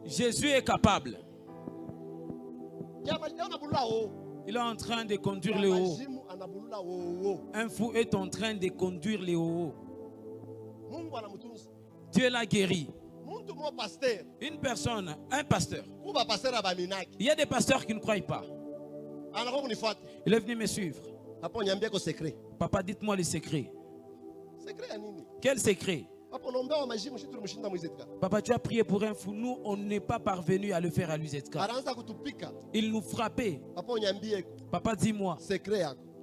Jésus est capable. Il est en train de conduire le haut. Un fou est en train de conduire le haut. Dieu l'a guéri. Une personne, un pasteur. Il y a des pasteurs qui ne croient pas. Il est venu me suivre. Papa, dites-moi le secret. Quel secret? Papa, tu as prié pour un fou. Nous, on n'est pas parvenu à le faire à l'UZK. Il nous frappait. Papa, dis-moi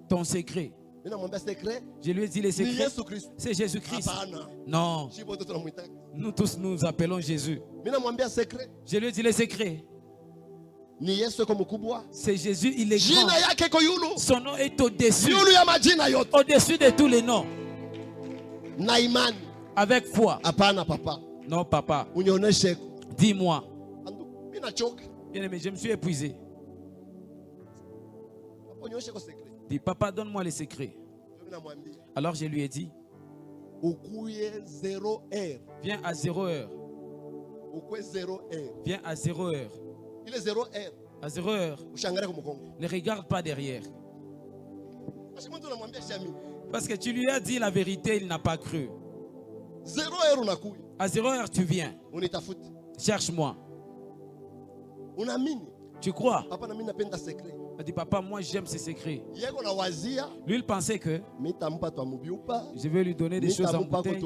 ton secret. Je lui ai dit le secret. C'est Jésus-Christ. Non. Nous tous nous appelons Jésus. Je lui ai dit le secret. C'est Jésus, il est grand. Son nom est au-dessus. Au-dessus de tous les noms. Avec foi. Non, papa. Dis-moi. Bien aimé, je me suis épuisé. Dis, papa, donne-moi les secrets. Alors je lui ai dit, viens à 0 heure. Viens à 0 heure. Il est 0 heure. À 0 heure. Ne regarde pas derrière. Parce que tu lui as dit la vérité, il n'a pas cru. À 0 heure, tu viens. Cherche-moi. Tu crois? Il dit, papa, moi j'aime ces secrets. Lui, il pensait que je vais lui donner des choses en bouteille.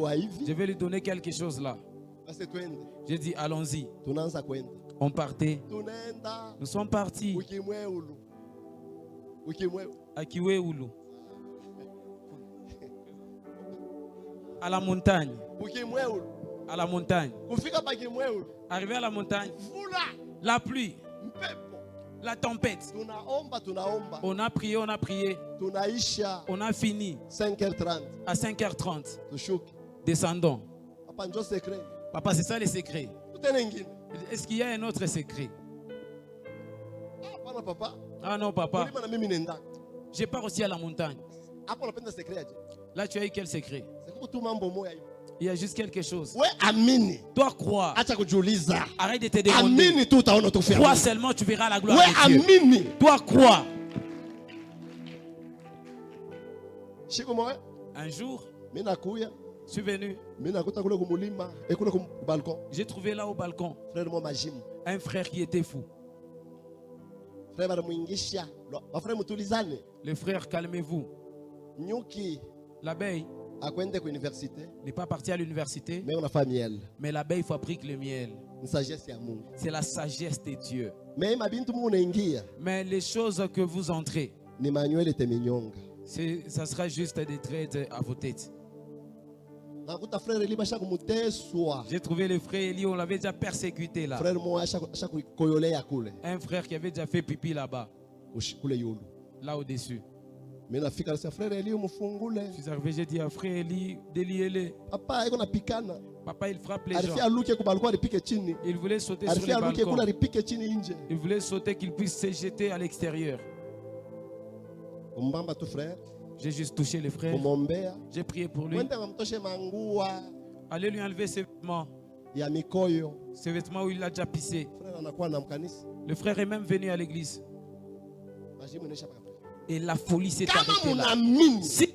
Je vais lui donner quelque chose là. J'ai dit, allons-y. On partait. Nous sommes partis. À Kiweulu. À la montagne. À la montagne. Arrivé à la montagne. La pluie. La tempête. On a prié, on a prié. On a fini. 5h30. À 5h30. Descendons. Papa, c'est ça le secret. Est-ce qu'il y a un autre secret? Ah non, papa. Je pars aussi à la montagne. Là, tu as eu quel secret? Il y a juste quelque chose. Toi, crois. Arrête de te demander. Crois seulement, tu verras la gloire de Dieu. Toi, crois. Un jour, je suis venu. J'ai trouvé là au balcon un frère qui était fou. Le frère, calmez-vous. L'abeille n'est pas parti à l'université, mais l'abeille fabrique le miel. C'est la sagesse de Dieu. Mais les choses que vous entrez, ça sera juste des traits à vos têtes. J'ai trouvé le frère Eli, on l'avait déjà persécuté là. Un frère qui avait déjà fait pipi là-bas, là au-dessus. Je suis arrivé, j'ai dit à frère Eli, déliez-les. Papa, il frappe les gens. Il voulait sauter sur les balcons. Il voulait sauter, qu'il puisse se jeter à l'extérieur. J'ai juste touché le frère. J'ai prié pour lui. Allez lui enlever ses vêtements. Ses vêtements où il a déjà pissé. Le frère est même venu à l'église. Et la folie s'est arrêtée là. Si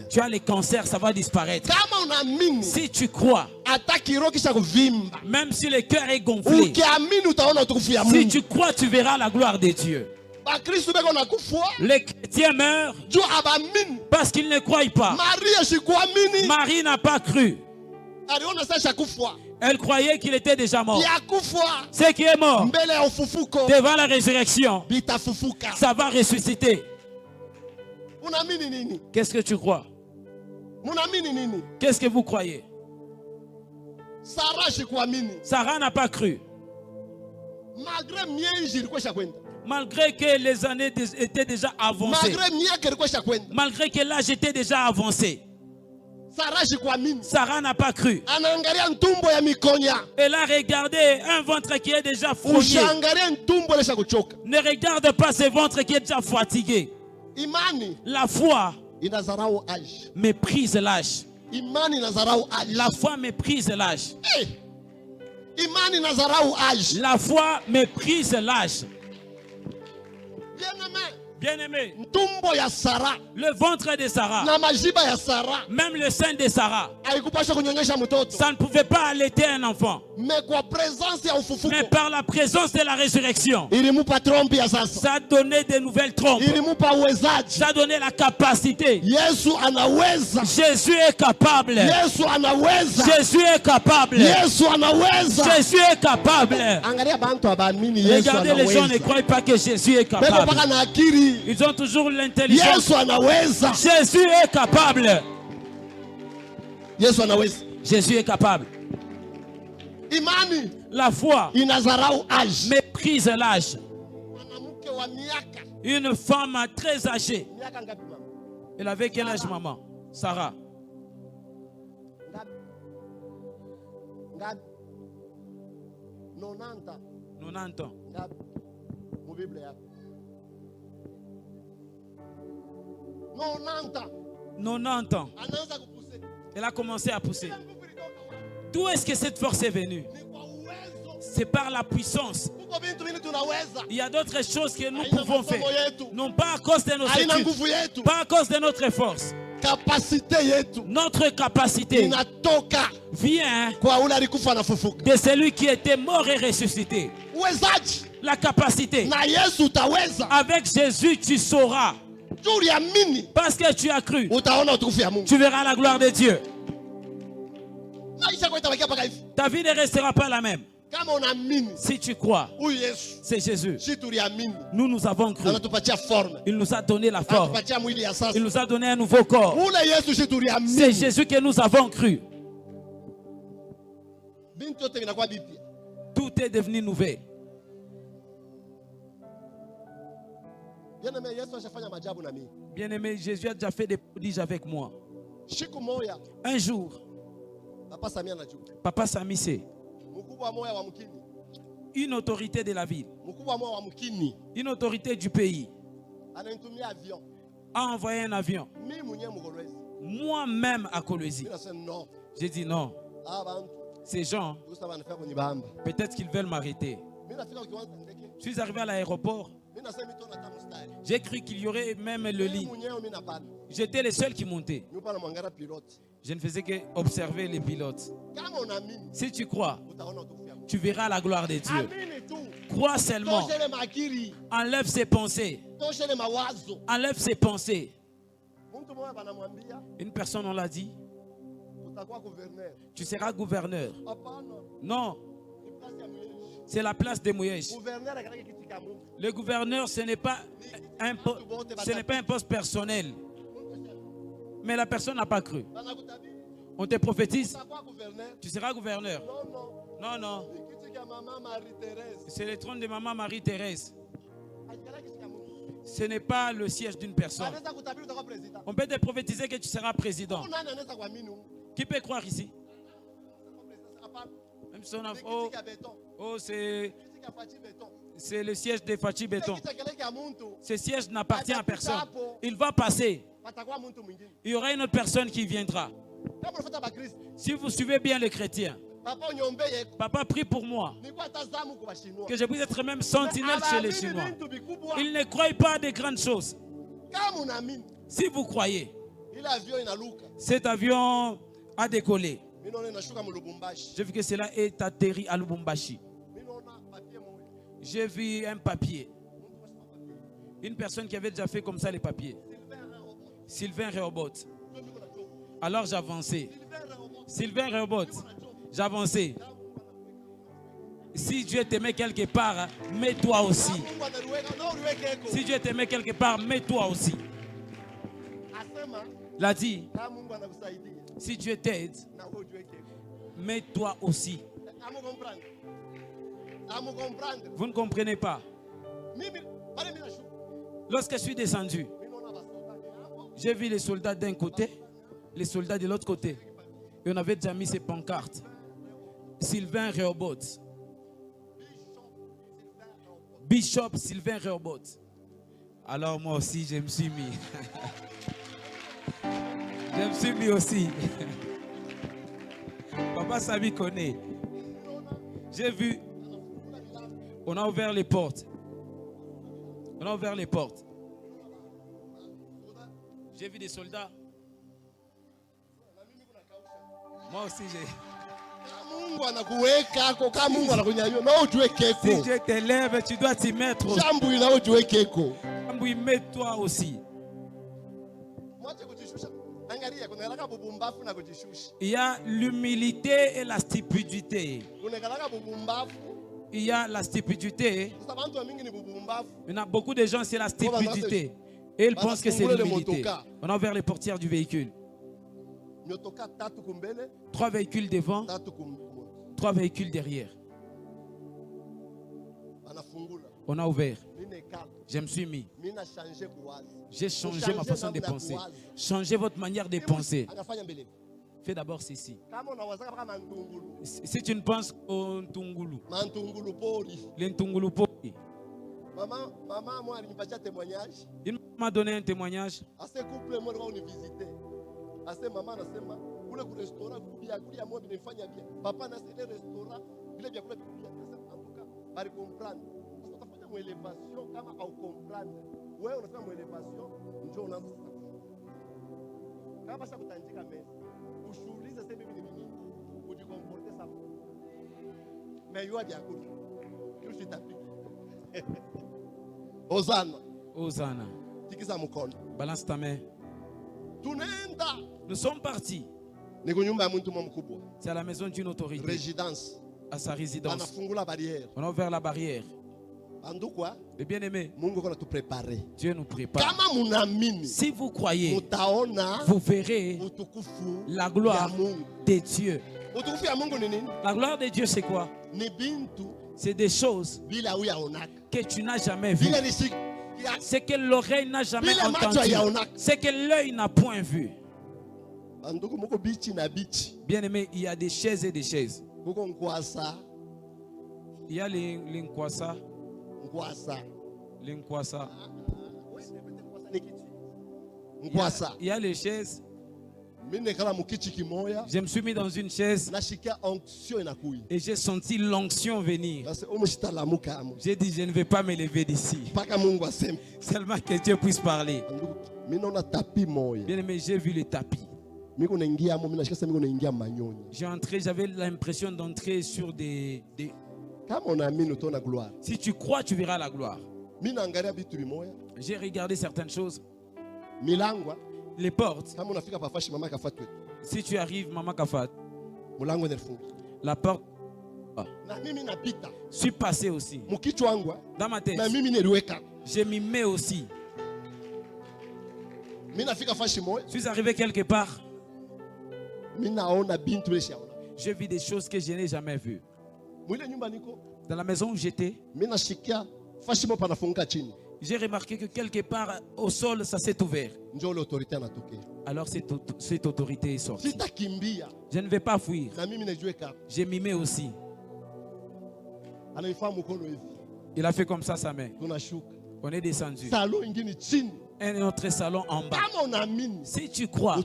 tu as le cancer, ça va disparaître. Si tu crois, même si le cœur est gonflé, si tu crois, tu verras la gloire de Dieu. Les chrétiens meurent parce qu'ils ne croient pas. Marie n'a pas cru. Elle croyait qu'il était déjà mort. Ce qui est mort, devant la résurrection, ça va ressusciter. Qu'est-ce que tu crois? Qu'est-ce que vous croyez? Sarah n'a pas cru. Malgré que les années étaient déjà avancées. Malgré que l'âge était déjà avancé. Sarah n'a pas cru. Elle a regardé un ventre qui est déjà fogné. Ne regarde pas ce ventre qui est déjà fatigué. La foi méprise l'âge. La foi méprise l'âge. La foi méprise l'âge. Bien-aimé, le ventre de Sarah, même le sein de Sarah, ça ne pouvait pas allaiter un enfant. Mais par la présence de la résurrection, ça a donné de nouvelles trompes. Ça a donné la capacité. Jésus est capable. Jésus est capable. Jésus est capable. Regardez, les gens ne croient pas que Jésus est capable. Ils ont toujours l'intelligence. Jésus est capable. Jésus est capable. La foi méprise l'âge. Une femme très âgée. Elle avait quel âge, maman? Sarah. 90 ans. 90 ans. Elle a commencé à pousser. D'où est-ce que cette force est venue? C'est par la puissance. Il y a d'autres choses que nous pouvons faire. Non pas à cause de nos études, pas à cause de notre force. Notre capacité vient de celui qui était mort et ressuscité. La capacité. Avec Jésus, tu sauras. Parce que tu as cru, tu verras la gloire de Dieu. Ta vie ne restera pas la même. Si tu crois, c'est Jésus. Nous avons cru. Il nous a donné la forme. Il nous a donné un nouveau corps. C'est Jésus que nous avons cru. Tout est devenu nouveau. Bien-aimé, Jésus a déjà fait des prodiges avec moi. Un jour, Papa Sami sait, une autorité de la ville, une autorité du pays, a envoyé un avion. Moi-même à Kolwezi. J'ai dit non. Ces gens, peut-être qu'ils veulent m'arrêter. Je suis arrivé à l'aéroport. J'ai cru qu'il y aurait même le lit. J'étais le seul qui montait. Je ne faisais qu'observer les pilotes. Si tu crois, tu verras la gloire de Dieu. Crois seulement. Enlève ses pensées. Enlève ses pensées. Une personne, on l'a dit, tu seras gouverneur. Non. C'est la place de Mouyej. Le gouverneur, ce n'est pas un poste personnel. Mais la personne n'a pas cru. On te prophétise, tu seras gouverneur. Non, non. C'est le trône de maman Marie-Thérèse. Ce n'est pas le siège d'une personne. On peut te prophétiser que tu seras président. Qui peut croire ici? Même son enfant. Oh, c'est le siège de Fachi Béton. Ce siège n'appartient à personne. Il va passer. Il y aura une autre personne qui viendra. Si vous suivez bien les chrétiens, Papa prie pour moi, que je puisse être même sentinelle chez les Chinois. Ils ne croient pas à de grandes choses. Si vous croyez, cet avion a décollé. J'ai vu que cela est atterri à Lubumbashi. J'ai vu un papier. Une personne qui avait déjà fait comme ça les papiers. Sylvain Rehoboth. Alors j'avançais. Sylvain Rehoboth, j'avançais. Si Dieu t'aimait quelque part, mets-toi aussi. Si Dieu t'aimait quelque part, mets-toi aussi. Il a dit, si Dieu t'aide, mets-toi aussi. Vous ne comprenez pas. Lorsque je suis descendu, j'ai vu les soldats d'un côté, les soldats de l'autre côté. Et on avait déjà mis ces pancartes. Sylvain Rehoboth. Bishop Sylvain Rehoboth. Alors moi aussi, je me suis mis. Je me suis mis aussi. Papa Sabi connaît. J'ai vu. On a ouvert les portes. On a ouvert les portes. J'ai vu des soldats. Moi aussi j'ai. Si Dieu t'élève, tu dois t'y mettre. Mets-toi aussi. Il y a l'humilité et la stupidité. Il y a la stupidité. Il y a beaucoup de gens, c'est la stupidité. Et ils pensent que c'est l'humilité. On a ouvert les portières du véhicule. 3 véhicules devant, 3 véhicules derrière. On a ouvert. Je me suis mis. J'ai changé ma façon de penser. Changez votre manière de penser. Fais d'abord ceci. Si tu ne penses au Ntungulu, le Ntungulu Pori. Il m'a donné un témoignage. Hosanna. Hosanna. Balance ta main. Nous sommes partis. C'est à la maison d'une autorité. Résidence. À sa résidence. On a ouvert la barrière. Les bien-aimés, Dieu nous prépare. Si vous croyez, vous verrez la gloire de Dieu. La gloire de Dieu, c'est quoi? C'est des choses que tu n'as jamais vues. C'est que l'oreille n'a jamais entendu. C'est que l'œil n'a point vu. Bien-aimé, il y a des chaises et des chaises. Il y a les Nkwasa. Il y a les chaises. Je me suis mis dans une chaise et j'ai senti l'onction venir. J'ai dit, je ne vais pas me lever d'ici. Seulement que Dieu puisse parler. Bien aimé, j'ai vu le tapis. J'ai entré, j'avais l'impression d'entrer sur des... Si tu crois, tu verras la gloire. J'ai regardé certaines choses. Les portes. Si tu arrives, Maman Kafat, la porte. Je suis passé aussi. Dans ma tête, je m'y mets aussi. Je suis arrivé quelque part. J'ai vu des choses que je n'ai jamais vues. Dans la maison où j'étais, j'ai remarqué que quelque part au sol, ça s'est ouvert. Alors cette autorité est sortie. Je ne vais pas fuir. J'ai mimé aussi. Il a fait comme ça sa main. On est descendu. Un autre salon en bas. Si tu crois,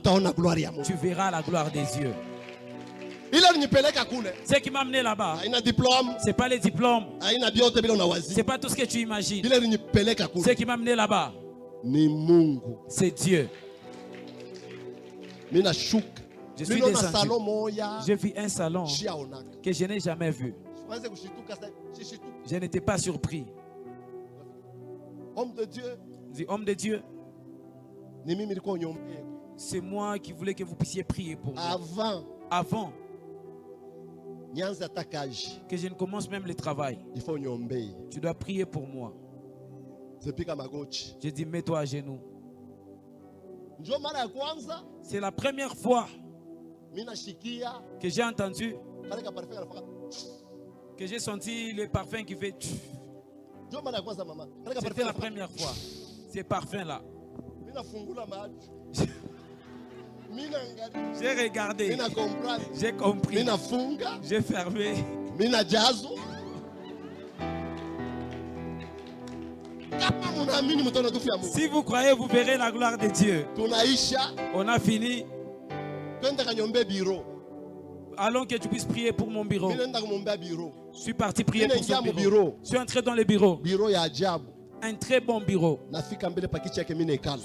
tu verras la gloire des yeux. Ce qui m'a amené là-bas, ce n'est pas les diplômes, ce n'est pas tout ce que tu imagines. Ce qui m'a amené là-bas, c'est Dieu. Je suis descendu. J'ai vu un salon que je n'ai jamais vu. Je n'étais pas surpris. Homme de Dieu. Dis, homme de Dieu. C'est moi qui voulais que vous puissiez prier pour moi. avant nianze takage, que je ne commence même le travail, il faut nyombe. tu dois prier pour moi. C'est pika magoti. Je dis, mets-toi à genoux. Njo mara ya kwanza C'est la première fois mina shikia que j'ai entendu, kale ka parfait anafaka. que j'ai senti le parfum qui fait. Njo mara ya kwanza mama. Kale ka C'était parfait la anafaka. première fois. Ces parfums-là. Mina fungula macho. Mina ngali. J'ai regardé. Mina comprendre. J'ai compris. Mina funga. J'ai fermé. Mina jazo. Si vous croyez, vous verrez la gloire de Dieu. On a fini. Allons que tu puisses prier pour mon bureau. Je suis parti prier pour son bureau. Je suis entré dans le bureau. Un très bon bureau. Je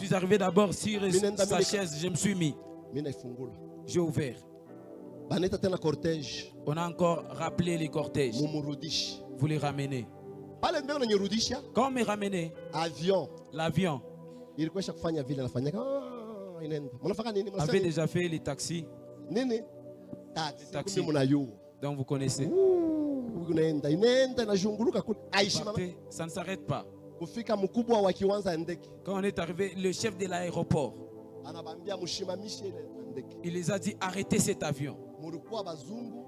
suis arrivé d'abord sur sa chaise. Je me suis mis. J'ai ouvert. On a encore rappelé les cortèges. Vous les ramenez. Quand on me ramenait l'avion, avait déjà fait les taxis. Donc vous connaissez. Ça ne s'arrête pas. Quand on est arrivé, le chef de l'aéroport, il les a dit arrêtez cet avion.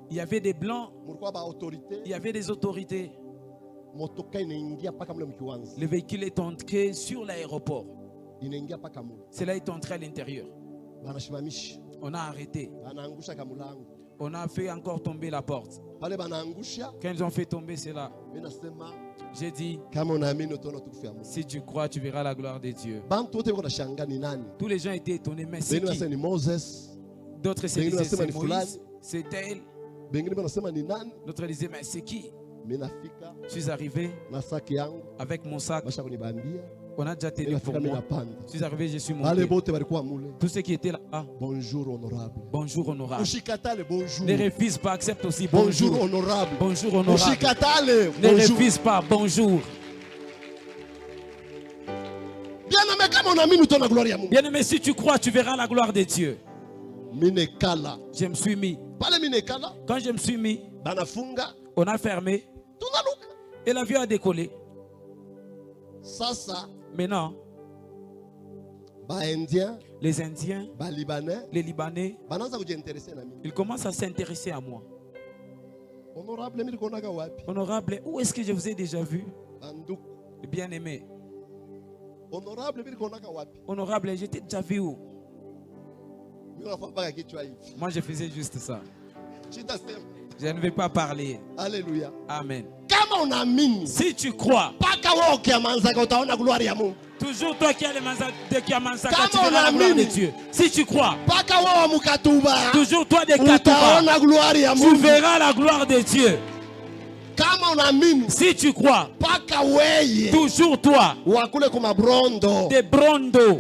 Il y avait des blancs, il y avait des autorités. Le véhicule est entré sur l'aéroport. Cela est entré à l'intérieur. On a arrêté. On a fait encore tomber la porte. Quand ils ont fait tomber cela, j'ai dit, si tu crois, tu verras la gloire de Dieu. Tous les gens étaient étonnés, mais c'est qui? D'autres se disaient, c'est Moïse, c'est elle. D'autres disaient, mais c'est qui? Je suis arrivé avec mon sac. On a déjà télé pour moi. Je suis arrivé, je suis monté. Tous ceux qui étaient là, bonjour honorable. Bonjour honorable. Bonjour. Ne refuse pas, accepte aussi bonjour. Bonjour honorable. Bonjour honorable. Ne refuse pas, bonjour. Bien-aimé, si tu crois, tu verras la gloire de Dieu. Je me suis mis. Quand je me suis mis, on a fermé. Et l'avion a décollé. Maintenant, les Indiens, les Libanais, ils commencent à s'intéresser à moi. Honorable, où est-ce que je vous ai déjà vu? Bien-aimé. Honorable, je t'ai déjà vu où? Moi, je faisais juste ça. Je ne vais pas parler. Alléluia. Amen. Si tu crois, toujours toi qui as les Kiamansaka, tu verras la gloire de Dieu. Si tu crois, toujours toi des Katuba, tu verras la gloire de Dieu. Si tu crois, toujours toi, des Brondo,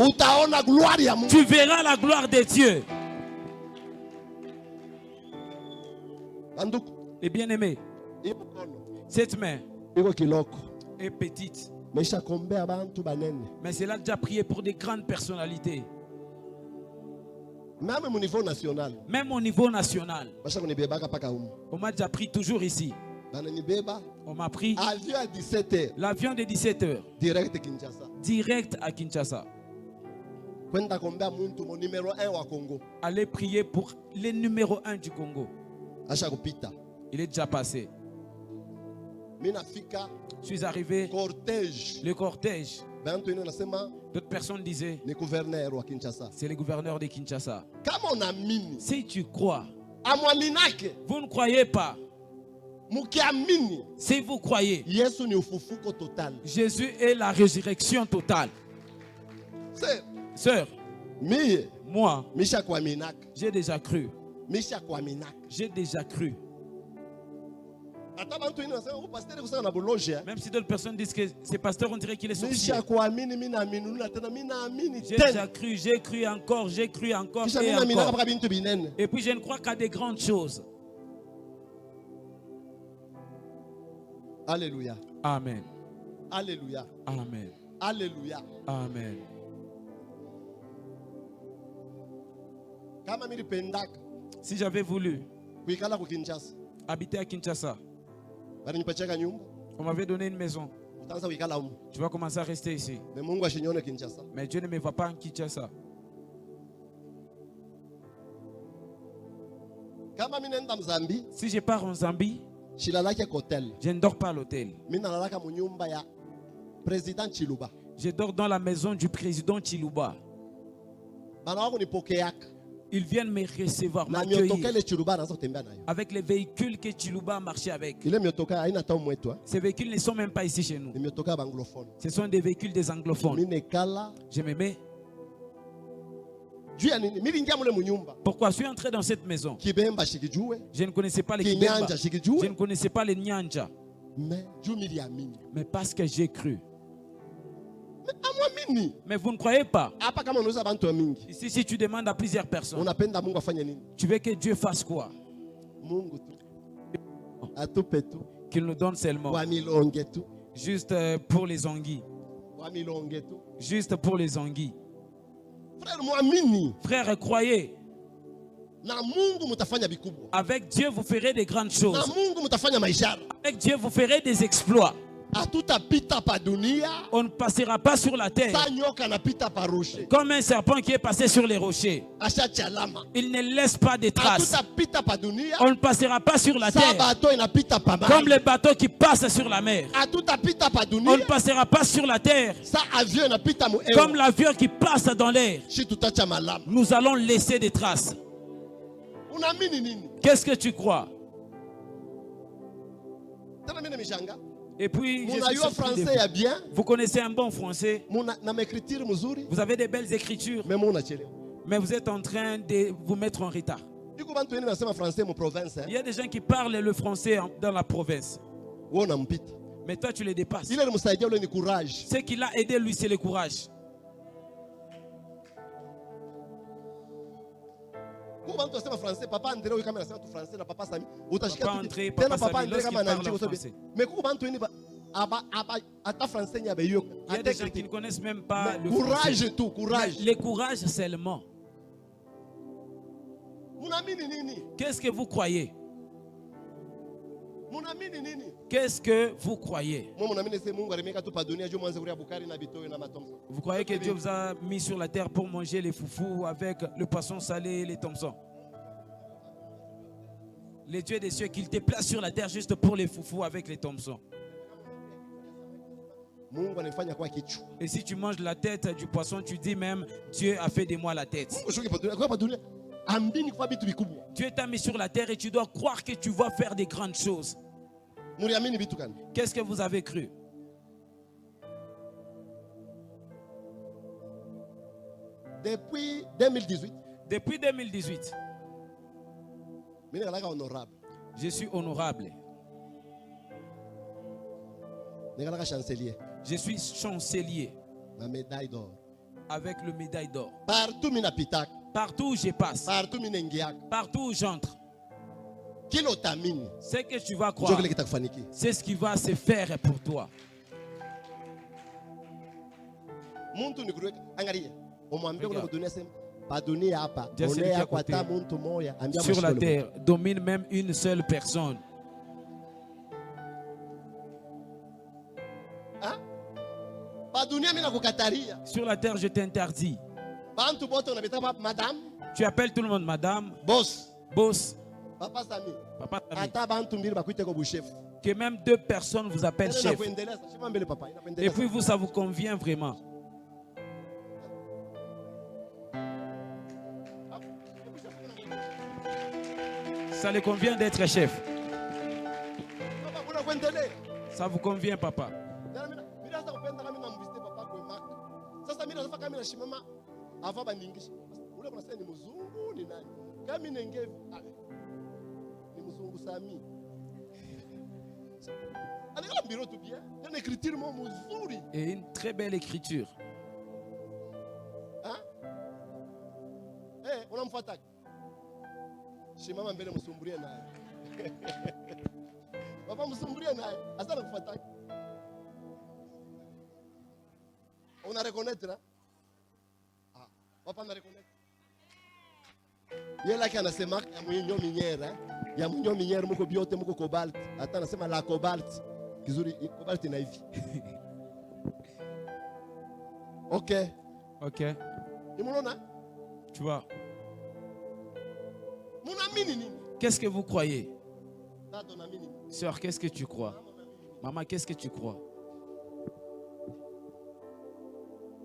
tu verras la gloire de Dieu. Et bien aimé, cette main est petite, mais c'est là déjà prié pour des grandes personnalités. Même au niveau national. Même au niveau national. On m'a déjà pris toujours ici. On m'a pris l'avion de 17h. Direct à Kinshasa. Allez prier pour le numéro 1 du Congo. Il est déjà passé. Je suis arrivé. Le cortège. D'autres personnes disaient, c'est le gouverneur de Kinshasa. Si tu crois, vous ne croyez pas. Si vous croyez, Jésus est la résurrection totale. Sœur, moi, j'ai déjà cru. J'ai déjà cru. Même si d'autres personnes disent que ces pasteurs, on dirait qu'il est sorcier. J'ai déjà cru, j'ai cru encore et encore. Et puis je ne crois qu'à des grandes choses. Alléluia. Amen. Alléluia. Amen. Alléluia. Amen. Si j'avais voulu habiter à Kinshasa, on m'avait donné une maison. Tu vas commencer à rester ici. Mais Dieu ne me voit pas en Kinshasa. Si je pars en Zambie, je ne dors pas à l'hôtel. Je dors dans la maison du président Chiluba. Ils viennent me recevoir, m'accueillir avec les véhicules que Chiluba marchait avec. Ces véhicules ne sont même pas ici chez nous. Ce sont des véhicules des anglophones. Je me mets. Pourquoi je suis entré dans cette maison? Je ne connaissais pas les Kibemba. Je ne connaissais pas les Nyanja. Mais parce que j'ai cru. Mais vous ne croyez pas? Ici, si tu demandes à plusieurs personnes, tu veux que Dieu fasse quoi? Qu'il nous donne seulement. Juste pour les anguilles. Juste pour les anguilles. Frère, croyez. Avec Dieu, vous ferez des grandes choses. Avec Dieu, vous ferez des exploits. On ne passera pas sur la terre comme un serpent qui est passé sur les rochers. Il ne laisse pas de traces. On ne passera pas sur la terre comme les bateaux qui passent sur la mer. On ne passera pas sur la terre comme l'avion qui passe dans l'air. Nous allons laisser des traces. Qu'est-ce que tu crois? Et puis, vous connaissez un bon français. Vous avez des belles écritures. Mais vous êtes en train de vous mettre en retard. Il y a des gens qui parlent le français dans la province. Mais toi, tu les dépasses. Ce qui l'a aidé, lui, c'est le courage. Papa André, papa Sami, il y a des gens qui ne connaissent même pas le français. Courage. Le courage seulement. Qu'est-ce que vous croyez? Qu'est-ce que vous croyez? Vous croyez que Dieu vous a mis sur la terre pour manger les foufous avec le poisson salé et les thomsons? Les dieux des cieux, qu'il te place sur la terre juste pour les foufous avec les thomsons. Et si tu manges la tête du poisson, tu dis même Dieu a fait de moi la tête. Dieu t'a mis sur la terre et tu dois croire que tu vas faire des grandes choses. Qu'est-ce que vous avez cru? Depuis 2018. Depuis 2018. Je suis honorable. Je suis chancelier. Ma médaille d'or. Avec le médaille d'or. Partout Partout où je passe. Partout où j'entre. Ce que tu vas croire, c'est ce qui va se faire pour toi. Sur la terre, domine même une seule personne. Sur la terre, je t'interdis. Tu appelles tout le monde madame, boss, papa Sami. Que même deux personnes vous appellent chef. Et puis vous, ça vous convient vraiment. Ça les convient d'être chef. Ça vous convient, papa. Et une très belle écriture. On a reconnaître là. Papa, on a reconnaître. Yela qui anasema ya mwenyo miniere, ya mwenyo miniere muko biote muko cobalt. Hata anasema la cobalt. Kizuri cobalt ina hivi. OK. OK. Imulona? Tu vois. Munamini nini? Qu'est-ce que vous croyez? Tata na mini. Sœur, qu'est-ce que tu crois? Maman, qu'est-ce que tu crois?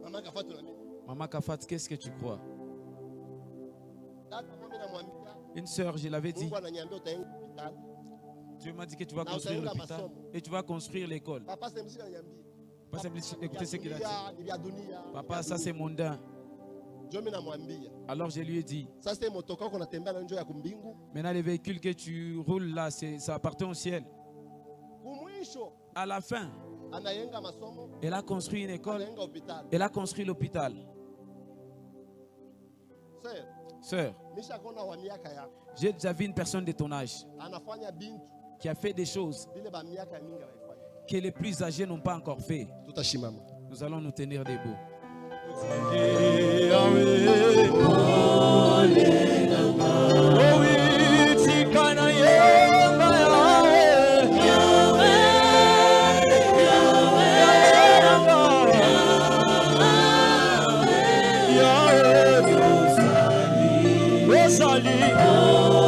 Maman Kafat na mini. Maman Kafat, qu'est-ce que tu crois? Tata mimi na mwambia. Une sœur, je l'avais dit. Mungu ananiambia utaenda hospitali. Dieu m'a dit que tu vas construire l'hôpital et tu vas construire l'école. Papa, c'est monsieur ananiambia. Pas simplement écouter ce qu'il a dit. Papa, ça c'est mondain. Alors je lui ai dit, maintenant les véhicules que tu roules là, ça appartient au ciel. À la fin, elle a construit une école, elle a construit l'hôpital. Sœur, j'ai déjà vu une personne de ton âge qui a fait des choses que les plus âgés n'ont pas encore fait. Nous allons nous tenir debout. Rosalie.